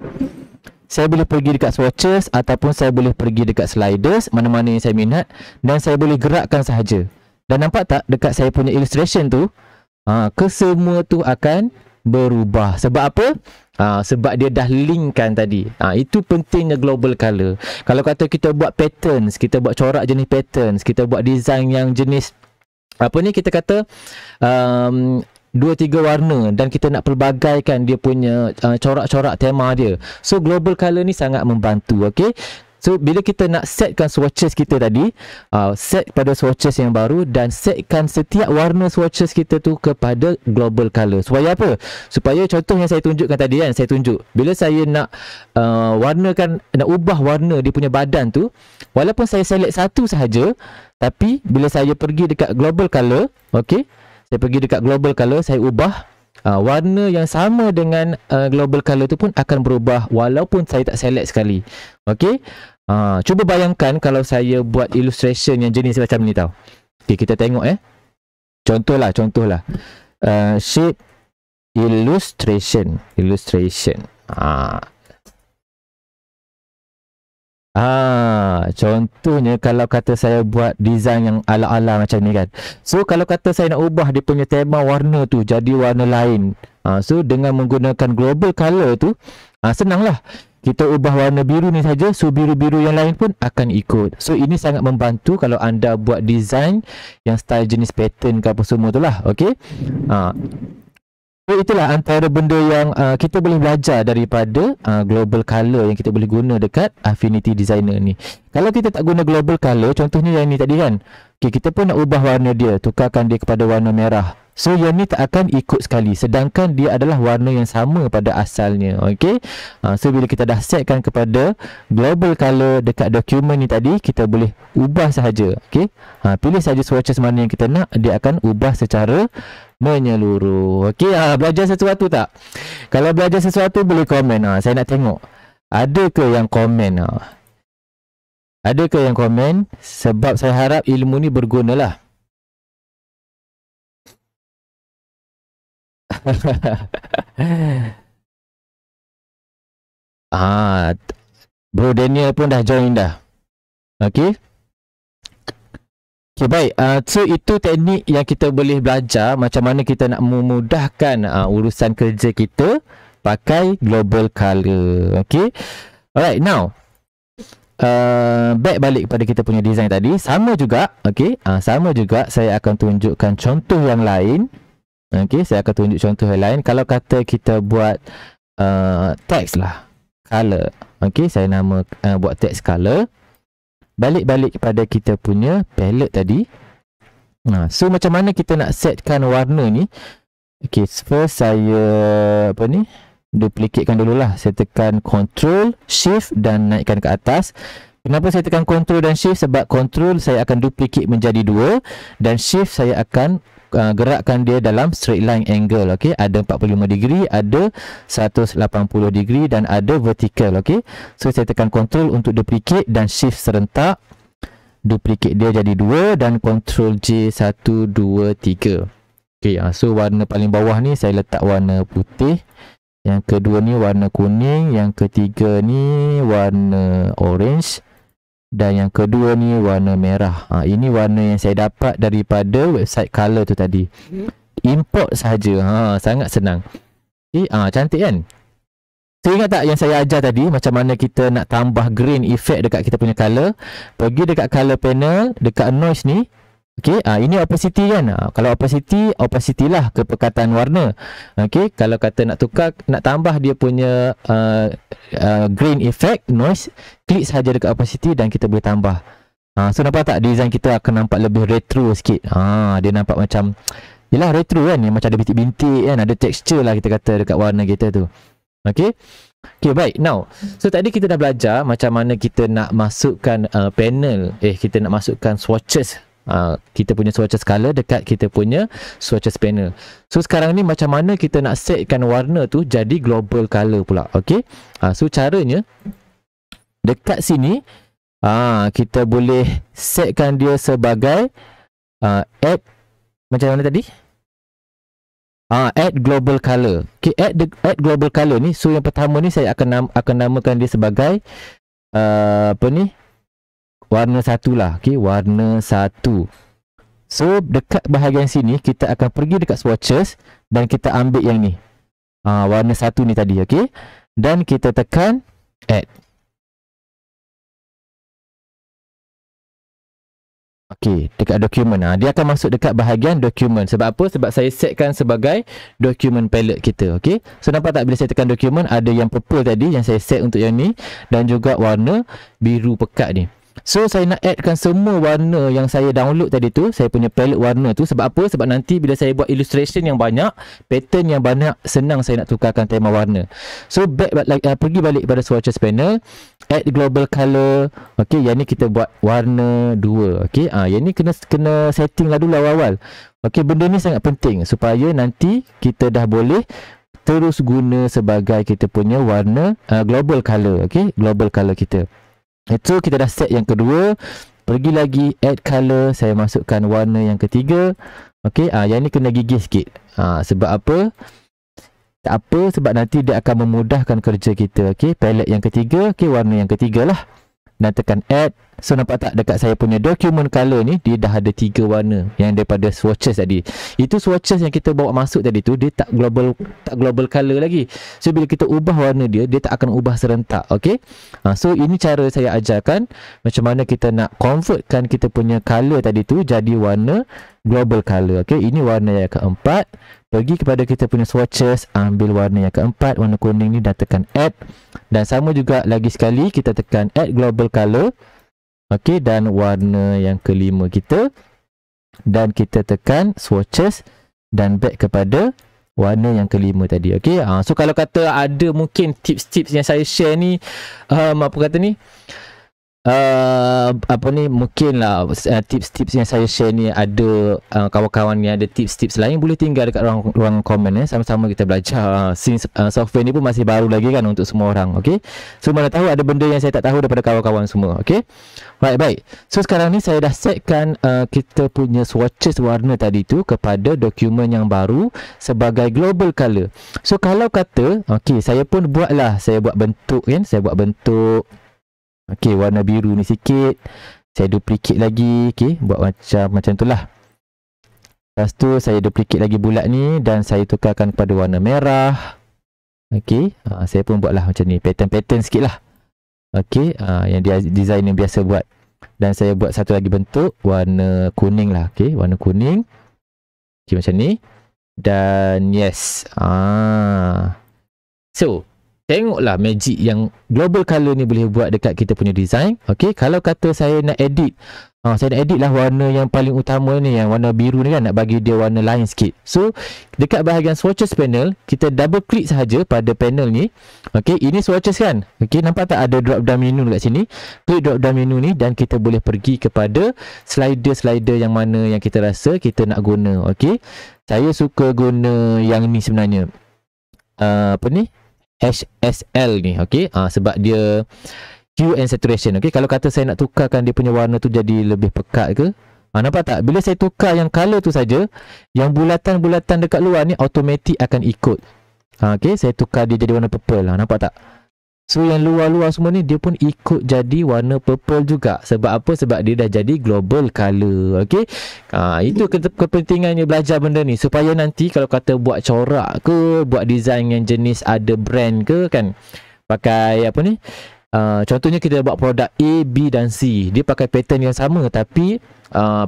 A: Saya boleh pergi dekat swatches ataupun saya boleh pergi dekat sliders, mana-mana yang saya minat, dan saya boleh gerakkan sahaja. Dan nampak tak dekat saya punya illustration tu, kesemua tu akan berubah. Sebab apa? Sebab dia dah linkkan tadi. Itu pentingnya global color. Kalau kata kita buat patterns, kita buat corak jenis patterns, kita buat design yang jenis apa ni, kita kata 2-3 warna dan kita nak pelbagaikan dia punya corak-corak tema dia. So global color ni sangat membantu. Okay, so bila kita nak setkan swatches kita tadi, set pada swatches yang baru dan setkan setiap warna swatches kita tu kepada global color. Supaya apa? Supaya contoh yang saya tunjukkan tadi kan, saya tunjuk bila saya nak warnakan, nak ubah warna dia punya badan tu, walaupun saya select satu sahaja, tapi bila saya pergi dekat global color, okey, saya pergi dekat global color, saya ubah, warna yang sama dengan global color tu pun akan berubah walaupun saya tak select sekali. Okey, cuba bayangkan kalau saya buat illustration yang jenis macam ni tau. Okey, kita tengok contohlah shape illustration. Contohnya kalau kata saya buat design yang ala-ala macam ni kan. So kalau kata saya nak ubah dia punya tema warna tu jadi warna lain, so dengan menggunakan global color tu, senanglah. Kita ubah warna biru ni saja, so biru-biru yang lain pun akan ikut. So ini sangat membantu kalau anda buat design yang style jenis pattern ke apa semua tu lah. Okay, so itulah antara benda yang kita boleh belajar daripada global color yang kita boleh guna dekat Affinity Designer ni. Kalau kita tak guna global color, contohnya yang ni tadi kan, okay, kita pun nak ubah warna dia, tukarkan dia kepada warna merah. So yang ni tak akan ikut sekali, sedangkan dia adalah warna yang sama pada asalnya. Okay, so bila kita dah setkan kepada global color dekat dokumen ni tadi, kita boleh ubah sahaja. Okay, pilih sahaja swatches mana yang kita nak, dia akan ubah secara menyeluruh. Okey, belajar sesuatu tak? Kalau belajar sesuatu boleh komen. Saya nak tengok ada ke yang komen. Ada ke yang komen? Sebab saya harap ilmu ni bergunalah. Bro Daniel pun dah join dah. Okey. Okay, baik. So itu teknik yang kita boleh belajar macam mana kita nak memudahkan urusan kerja kita pakai global color. Okay. Alright, now back balik kepada kita punya design tadi. Sama juga. Okay, sama juga saya akan tunjukkan contoh yang lain. Okay, saya akan tunjuk contoh yang lain. Kalau kata kita buat text lah, color. Okay, saya buat text color. Balik kepada kita punya palette tadi. So macam mana kita nak setkan warna ni? Okay, first saya duplicatekan dululah. Saya tekan Ctrl, Shift dan naikkan ke atas. Kenapa saya tekan Ctrl dan Shift? Sebab Ctrl saya akan duplicate menjadi 2 dan Shift saya akan gerakkan dia dalam straight line angle. Okay, ada 45 degree, ada 180 degree dan ada vertical. Okay, so saya tekan Ctrl untuk duplicate dan Shift serentak, duplicate dia jadi 2 dan Ctrl J 1 2 3. Okay, so warna paling bawah ni saya letak warna putih, yang kedua ni warna kuning, yang ketiga ni warna orange dan yang kedua ni warna merah. Ini warna yang saya dapat daripada website color tu tadi. Import sahaja. Sangat senang. Okay, cantik kan? So ingat tak yang saya ajar tadi macam mana kita nak tambah grain effect dekat kita punya color? Pergi dekat color panel, dekat noise ni. Okey, ini opacity kan. Kalau opacity lah kepekatan warna. Okey, kalau kata nak tukar, nak tambah dia punya grain effect, noise, klik saja dekat opacity dan kita boleh tambah. So nampak tak design kita akan nampak lebih retro sikit. Dia nampak macam, yelah retro kan, macam ada bintik-bintik kan, ada texture lah kita kata dekat warna kita tu. Okey. Okay, baik. Now, so tadi kita dah belajar macam mana kita nak masukkan panel, kita nak masukkan swatches, kita punya swatches color dekat kita punya swatches panel. So sekarang ni macam mana kita nak setkan warna tu jadi global color pula. Okay, so caranya dekat sini kita boleh setkan dia sebagai add, macam mana tadi, add global color. Okay, add global color ni, so yang pertama ni saya akan namakan dia sebagai warna 1 lah. Okay, warna 1. So dekat bahagian sini kita akan pergi dekat swatches dan kita ambil yang ni, warna 1 ni tadi. Okay, dan kita tekan add. Okay, dekat dokumen, dia akan masuk dekat bahagian dokumen. Sebab apa? Sebab saya setkan sebagai dokumen palette kita. Okay, so nampak tak bila saya tekan dokumen, ada yang purple tadi yang saya set untuk yang ni, dan juga warna biru pekat ni. So saya nak addkan semua warna yang saya download tadi tu, saya punya palette warna tu. Sebab apa? Sebab nanti bila saya buat illustration yang banyak, pattern yang banyak, senang saya nak tukarkan tema warna. So pergi balik pada swatches panel, add global color. Okay, yang ni kita buat warna 2. Okay, yang ni kena setting lah dulu awal-awal. Okay, benda ni sangat penting supaya nanti kita dah boleh terus guna sebagai kita punya warna global color. Okay, global color kita. Itu kita dah set yang kedua. Pergi lagi add color, saya masukkan warna yang ketiga. Okey, yang ni kena gigih sikit. Sebab apa? Tak apa, sebab nanti dia akan memudahkan kerja kita. Okey, palette yang ketiga, okey, warna yang ketiga lah. Dan tekan add. So nampak tak dekat saya punya document color ni, dia dah ada 3 warna yang daripada swatches tadi. Itu swatches yang kita bawa masuk tadi tu, dia tak global color lagi. So bila kita ubah warna dia tak akan ubah serentak. Okay, so ini cara saya ajarkan macam mana kita nak convertkan kita punya color tadi tu jadi warna global color. Okay, ini warna yang keempat. Pergi kepada kita punya swatches, ambil warna yang keempat, warna kuning ni, dan tekan add. Dan sama juga lagi sekali kita tekan add global color. Okey, dan warna yang kelima kita, dan kita tekan swatches dan back kepada warna yang kelima tadi. Okey, so kalau kata ada mungkin tips-tips yang saya share ni, apa kata ni, mungkin lah tips-tips yang saya share ni, ada kawan-kawan yang ada tips-tips lain, boleh tinggal dekat ruang komen, sama-sama kita belajar. Since software ni pun masih baru lagi kan untuk semua orang. Okay, so mana tahu ada benda yang saya tak tahu daripada kawan-kawan semua. Okay, baik. So sekarang ni saya dah setkan kita punya swatches warna tadi tu kepada dokumen yang baru sebagai global color. So kalau kata saya pun buatlah, saya buat bentuk kan, saya buat bentuk. Okey, warna biru ni sikit. Saya duplicate lagi. Okey, buat macam tu lah. Lepas tu saya duplicate lagi bulat ni dan saya tukarkan kepada warna merah. Okey, saya pun buatlah macam ni. Pattern sikit lah. Okey, yang dia design yang biasa buat. Dan saya buat satu lagi bentuk warna kuning lah. Okey, warna kuning. Okey, macam ni. Dan yes. So tengoklah magic yang global color ni boleh buat dekat kita punya design. Okey, kalau kata saya nak edit, saya nak edit lah warna yang paling utama ni, yang warna biru ni kan, nak bagi dia warna lain sikit. So dekat bahagian swatches panel, kita double klik sahaja pada panel ni. Okey, ini swatches kan. Okey, nampak tak ada drop down menu dekat sini? Klik drop down menu ni dan kita boleh pergi kepada slider-slider yang mana yang kita rasa kita nak guna. Okey, saya suka guna yang ni sebenarnya. Apa ni? HSL ni. Okey, sebab dia hue and saturation. Okey, kalau kata saya nak tukarkan dia punya warna tu jadi lebih pekat ke, nampak tak? Bila saya tukar yang color tu saja, yang bulatan-bulatan dekat luar ni automatik akan ikut. Okey, saya tukar dia jadi warna purple. Nampak tak? So yang luar-luar semua ni dia pun ikut jadi warna purple juga. Sebab apa? Sebab dia dah jadi global color. Okey, itu kepentingannya belajar benda ni, supaya nanti kalau kata buat corak ke, buat design yang jenis ada brand ke kan, pakai apa ni, Contohnya kita buat produk A, B dan C. Dia pakai pattern yang sama tapi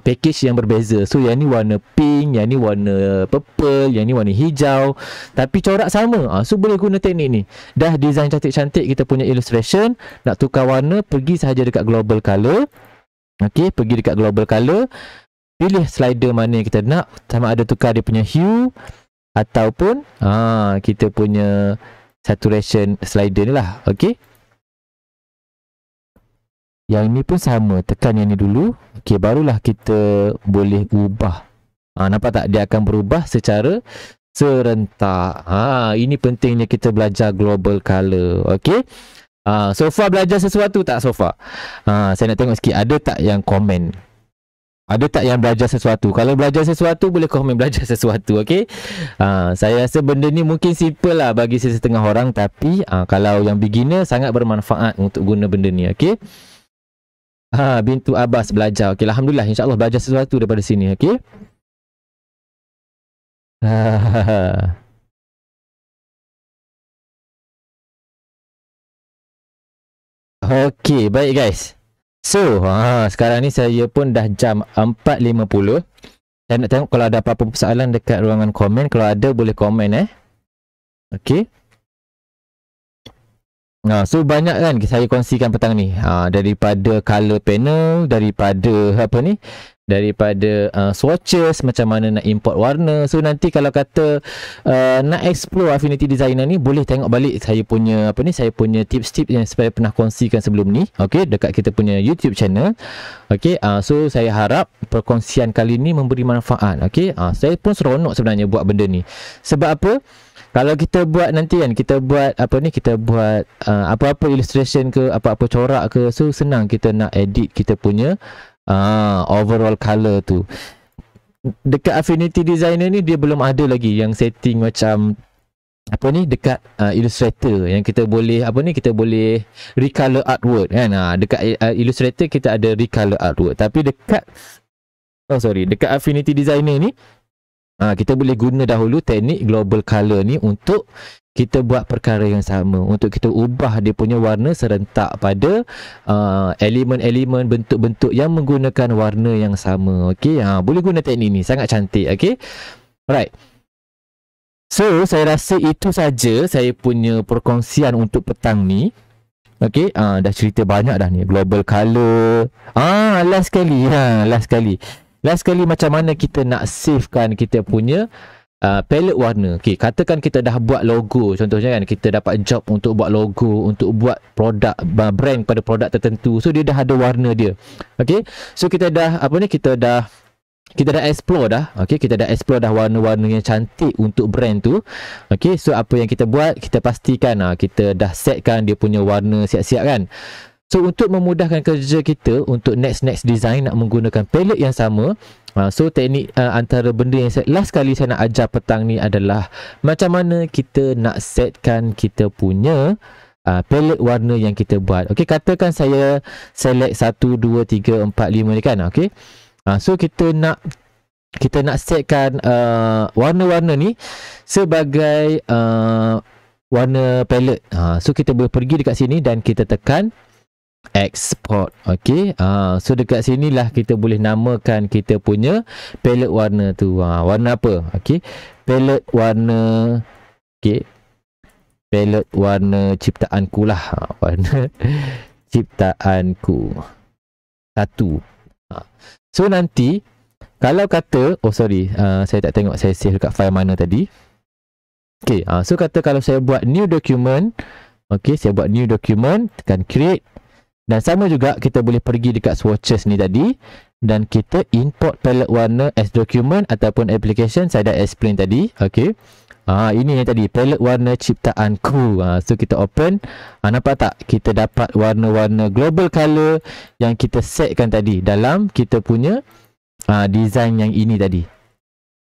A: package yang berbeza. So yang ni warna pink, yang ni warna purple, yang ni warna hijau, tapi corak sama. So boleh guna teknik ni. Dah design cantik-cantik kita punya illustration, nak tukar warna, pergi sahaja dekat global color. Okey, pergi dekat global color, pilih slider mana yang kita nak, sama ada tukar dia punya hue ataupun kita punya saturation slider ni lah. Okey, yang ni pun sama, tekan yang ni dulu. Okey, barulah kita boleh ubah. Nampak tak? Dia akan berubah secara serentak. Ini pentingnya kita belajar global color. Okey. So far belajar sesuatu tak so far? Saya nak tengok sikit, ada tak yang komen? Ada tak yang belajar sesuatu? Kalau belajar sesuatu, boleh komen belajar sesuatu. Okey. Saya rasa benda ni mungkin simple lah bagi sesetengah orang, tapi kalau yang beginner sangat bermanfaat untuk guna benda ni. Okey. Bintu Abbas belajar. Okey, alhamdulillah, insya-Allah belajar sesuatu daripada sini. Okey. Okey, baik guys. So, sekarang ni saya pun dah jam 4.50. Saya nak tengok kalau ada apa-apa persoalan dekat ruangan komen. Kalau ada, boleh komen Okey. So banyak kan saya kongsikan petang ni, daripada color panel, daripada swatches, macam mana nak import warna. So nanti kalau kata nak explore Affinity Designer ni, boleh tengok balik saya punya saya punya tips-tips yang saya pernah kongsikan sebelum ni, okey, dekat kita punya YouTube channel. Okey, so saya harap perkongsian kali ni memberi manfaat. Okey, saya pun seronok sebenarnya buat benda ni. Sebab apa? Kalau kita buat nanti kan, kita buat apa-apa illustration ke, apa-apa corak ke, so senang kita nak edit kita punya overall color tu. Dekat Affinity Designer ni dia belum ada lagi yang setting macam dekat Illustrator yang kita boleh kita boleh recolor artwork kan. Dekat Illustrator kita ada recolor artwork, tapi dekat Affinity Designer ni kita boleh guna dahulu teknik global color ni untuk kita buat perkara yang sama, untuk kita ubah dia punya warna serentak pada elemen-elemen, bentuk-bentuk yang menggunakan warna yang sama. Okey, boleh guna teknik ni, sangat cantik. Okey, alright. So saya rasa itu saja saya punya perkongsian untuk petang ni. Okey, dah cerita banyak dah ni global color. Last sekali macam mana kita nak savekan kita punya palette warna. Okey, katakan kita dah buat logo, contohnya kan, kita dapat job untuk buat logo, untuk buat produk brand pada produk tertentu. So dia dah ada warna dia. Okey, so kita dah kita dah explore dah. Okey, kita dah explore dah warna-warna yang cantik untuk brand tu. Okey, so apa yang kita buat, kita pastikan kita dah setkan dia punya warna siap-siap kan. So untuk memudahkan kerja kita untuk next design nak menggunakan palette yang sama, so teknik antara benda yang last kali saya nak ajar petang ni adalah macam mana kita nak setkan kita punya palette warna yang kita buat. Okey, katakan saya select 1, 2, 3, 4, 5 ni kan. Okey, so kita nak setkan warna-warna ni sebagai warna palette. So kita boleh pergi dekat sini dan kita tekan export. Okey, so dekat sinilah kita boleh namakan kita punya palette warna tu. Warna apa? Okey, palette warna palette warna ciptaanku lah. Warna ciptaanku 1. So nanti kalau kata saya tak tengok saya save dekat file mana tadi. Okey, so kata kalau saya buat new document. Okey, saya buat new document, tekan create. Dan sama juga kita boleh pergi dekat swatches ni tadi dan kita import palette warna as document ataupun application. Saya dah explain tadi. Okey, ini yang tadi palette warna ciptaanku. So kita open. Nampak tak? Kita dapat warna-warna global color yang kita setkan tadi dalam kita punya design yang ini tadi.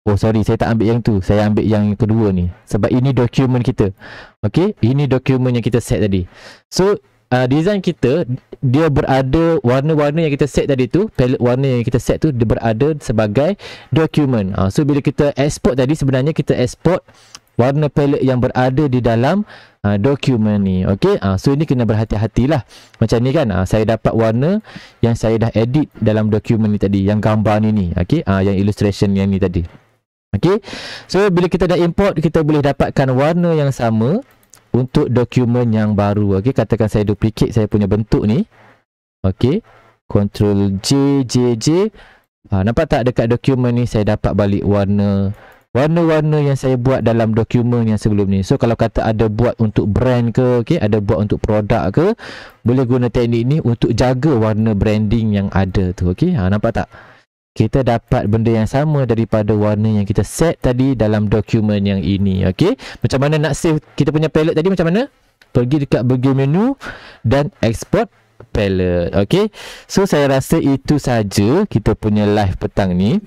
A: Saya tak ambil yang tu, saya ambil yang kedua ni sebab ini dokumen kita. Okey, ini dokumen yang kita set tadi. So design kita, dia berada, warna-warna yang kita set tadi tu, palette warna yang kita set tu, dia berada sebagai dokumen. So bila kita export tadi, sebenarnya kita export warna palette yang berada di dalam dokumen ni. Okey, so ini kena berhati-hatilah. Macam ni kan, saya dapat warna yang saya dah edit dalam dokumen ni tadi, yang gambar ni. Okey, yang illustration yang ni tadi. Okey, so bila kita dah import, kita boleh dapatkan warna yang sama untuk dokumen yang baru. Okey, katakan saya duplicate saya punya bentuk ni. Okey, Ctrl J. Nampak tak dekat dokumen ni saya dapat balik warna-warna yang saya buat dalam dokumen yang sebelum ni. So kalau kata ada buat untuk brand ke, okay, ada buat untuk produk ke, boleh guna teknik ni untuk jaga warna branding yang ada tu. Okay, nampak tak? Kita dapat benda yang sama daripada warna yang kita set tadi dalam dokumen yang ini. Okay, macam mana nak save kita punya palette tadi, macam mana? Pergi dekat bahagian menu dan export palette. Okay, so saya rasa itu saja kita punya live petang ni.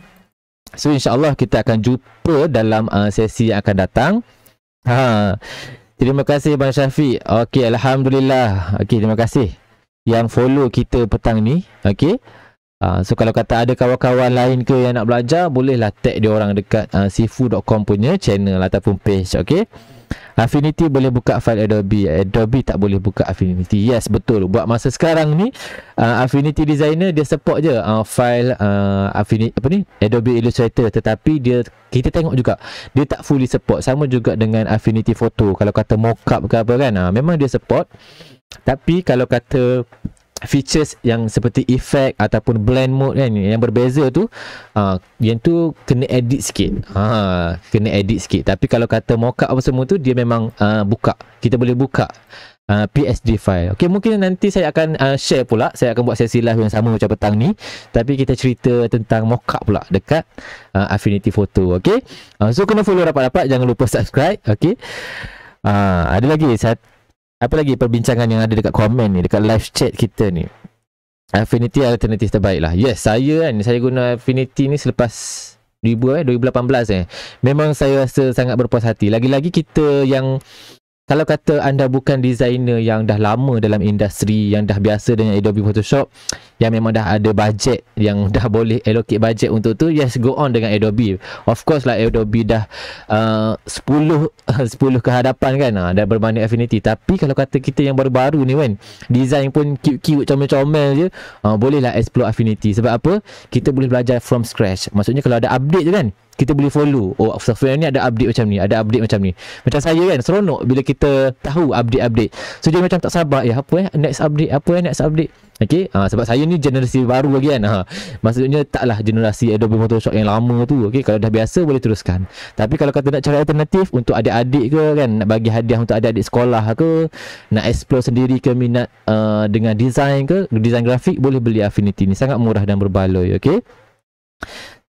A: So insyaAllah kita akan jumpa dalam sesi yang akan datang. Terima kasih Bang Syafiq. Okay, Alhamdulillah. Okay, terima kasih yang follow kita petang ni. Okay, so kalau kata ada kawan-kawan lain ke yang nak belajar, bolehlah tag dia orang dekat sifu.com punya channel ataupun page. Okay, Affinity boleh buka file Adobe. Adobe tak boleh buka Affinity. Yes, betul. Buat masa sekarang ni Affinity Designer dia support je file Affinity Adobe Illustrator, tetapi kita tengok juga dia tak fully support. Sama juga dengan Affinity Photo. Kalau kata mockup ke apa kan, memang dia support. Tapi kalau kata features yang seperti effect ataupun blend mode kan, yang berbeza tu, yang tu kena edit sikit. Kena edit sikit. Tapi kalau kata mockup apa semua tu, dia memang buka. Kita boleh buka PSD file. Okey, mungkin nanti saya akan share pula. Saya akan buat sesi live yang sama macam petang ni, tapi kita cerita tentang mockup pula dekat Affinity Photo. Okey, so kena follow rapat-rapat, jangan lupa subscribe. Okey, ada lagi apa lagi perbincangan yang ada dekat komen ni, dekat live chat kita ni? Affinity alternatif terbaik lah. Yes, saya guna Affinity ni selepas 2018 Memang saya rasa sangat berpuas hati. Lagi-lagi kita yang, kalau kata anda bukan designer yang dah lama dalam industri, yang dah biasa dengan Adobe Photoshop, yang memang dah ada bajet, yang dah boleh allocate bajet untuk tu, yes, go on dengan Adobe. Of course lah, Adobe dah 10 ke hadapan kan, dah berbanding Affinity. Tapi kalau kata kita yang baru-baru ni kan, design pun cute-cute, comel-comel je, bolehlah explore Affinity. Sebab apa? Kita boleh belajar from scratch. Maksudnya kalau ada update je kan, kita boleh follow. Oh, software ni ada update macam ni, ada update macam ni. Macam saya kan, seronok bila kita tahu update-update. So dia macam tak sabar, next update, next update. Okay, sebab saya ni generasi baru lagi kan. Maksudnya taklah generasi Adobe Photoshop yang lama tu. Okay, kalau dah biasa boleh teruskan. Tapi kalau kata nak cari alternatif untuk adik-adik ke kan, nak bagi hadiah untuk adik-adik sekolah ke, nak explore sendiri ke minat dengan design ke, design grafik, boleh beli Affinity ni. Sangat murah dan berbaloi. Okay,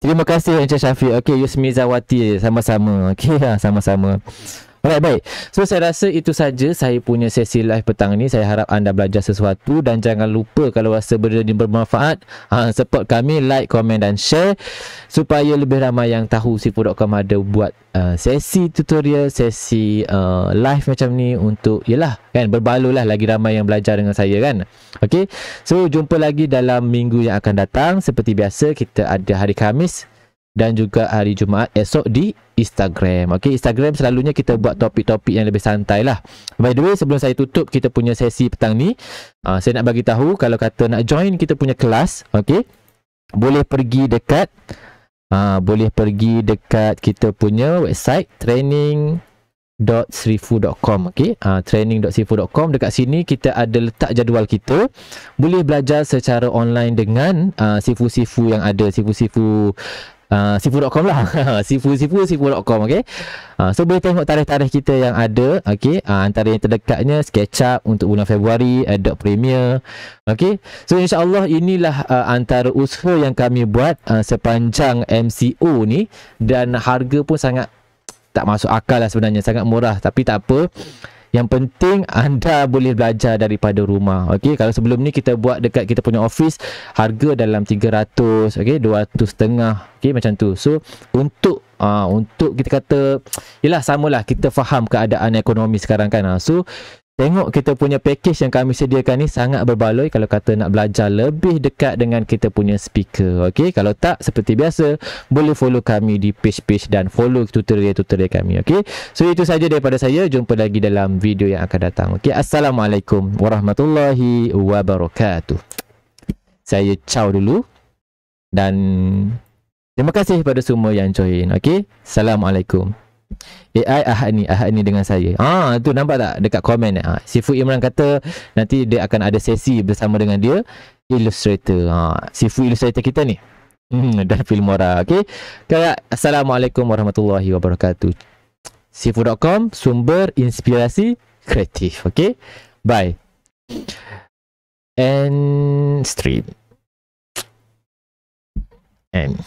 A: terima kasih Encik Syafiq. Okay, Yusmizawati, sama-sama. Okay, sama-sama. Alright, baik. So saya rasa itu saja saya punya sesi live petang ni. Saya harap anda belajar sesuatu, dan jangan lupa kalau rasa benda ni bermanfaat, support kami, like, komen dan share supaya lebih ramai yang tahu sifu.com ada buat sesi tutorial, sesi live macam ni untuk, yelah kan, berbaloi lah, lagi ramai yang belajar dengan saya kan. Okay, so jumpa lagi dalam minggu yang akan datang. Seperti biasa, kita ada hari Khamis dan juga hari Jumaat esok di Instagram. Okay, Instagram selalunya kita buat topik-topik yang lebih santai lah. By the way, sebelum saya tutup kita punya sesi petang ni, saya nak bagi tahu kalau kata nak join kita punya kelas, okay, boleh pergi dekat kita punya website training.sifu.com. Okay, training.sifu.com. Dekat sini kita ada letak jadual kita. Boleh belajar secara online dengan sifu-sifu yang ada, sifu-sifu sifu.com lah. sifu.com. Okay, so boleh tengok tarikh-tarikh kita yang ada. Okay, antara yang terdekatnya SketchUp untuk bulan Februari, Adobe Premiere. Okay, so insyaAllah inilah antara usaha yang kami buat sepanjang MCO ni, dan harga pun sangat tak masuk akal lah sebenarnya, sangat murah. Tapi tak apa, yang penting anda boleh belajar daripada rumah. Okey, kalau sebelum ni kita buat dekat kita punya office, harga dalam 300, okey, 200.5, okey, macam tu. So untuk kita kata, yelah, samalah, kita faham keadaan ekonomi sekarang kan. So Tengok kita punya package yang kami sediakan ni sangat berbaloi kalau kata nak belajar lebih dekat dengan kita punya speaker. Okey, kalau tak seperti biasa boleh follow kami di page-page dan follow tutorial-tutorial kami. Okey. So itu saja daripada saya. Jumpa lagi dalam video yang akan datang. Okey, assalamualaikum warahmatullahi wabarakatuh. Saya ciao dulu dan terima kasih kepada semua yang join. Okey, assalamualaikum. AI Ahad ni dengan saya. Tu nampak tak dekat komen ni. Sifu Imran kata nanti dia akan ada sesi bersama dengan dia Illustrator. Sifu Illustrator kita ni. Dan Filmora. Okey. Assalamualaikum warahmatullahi wabarakatuh. Sifu.com, sumber inspirasi kreatif. Okey. Bye. And stream. And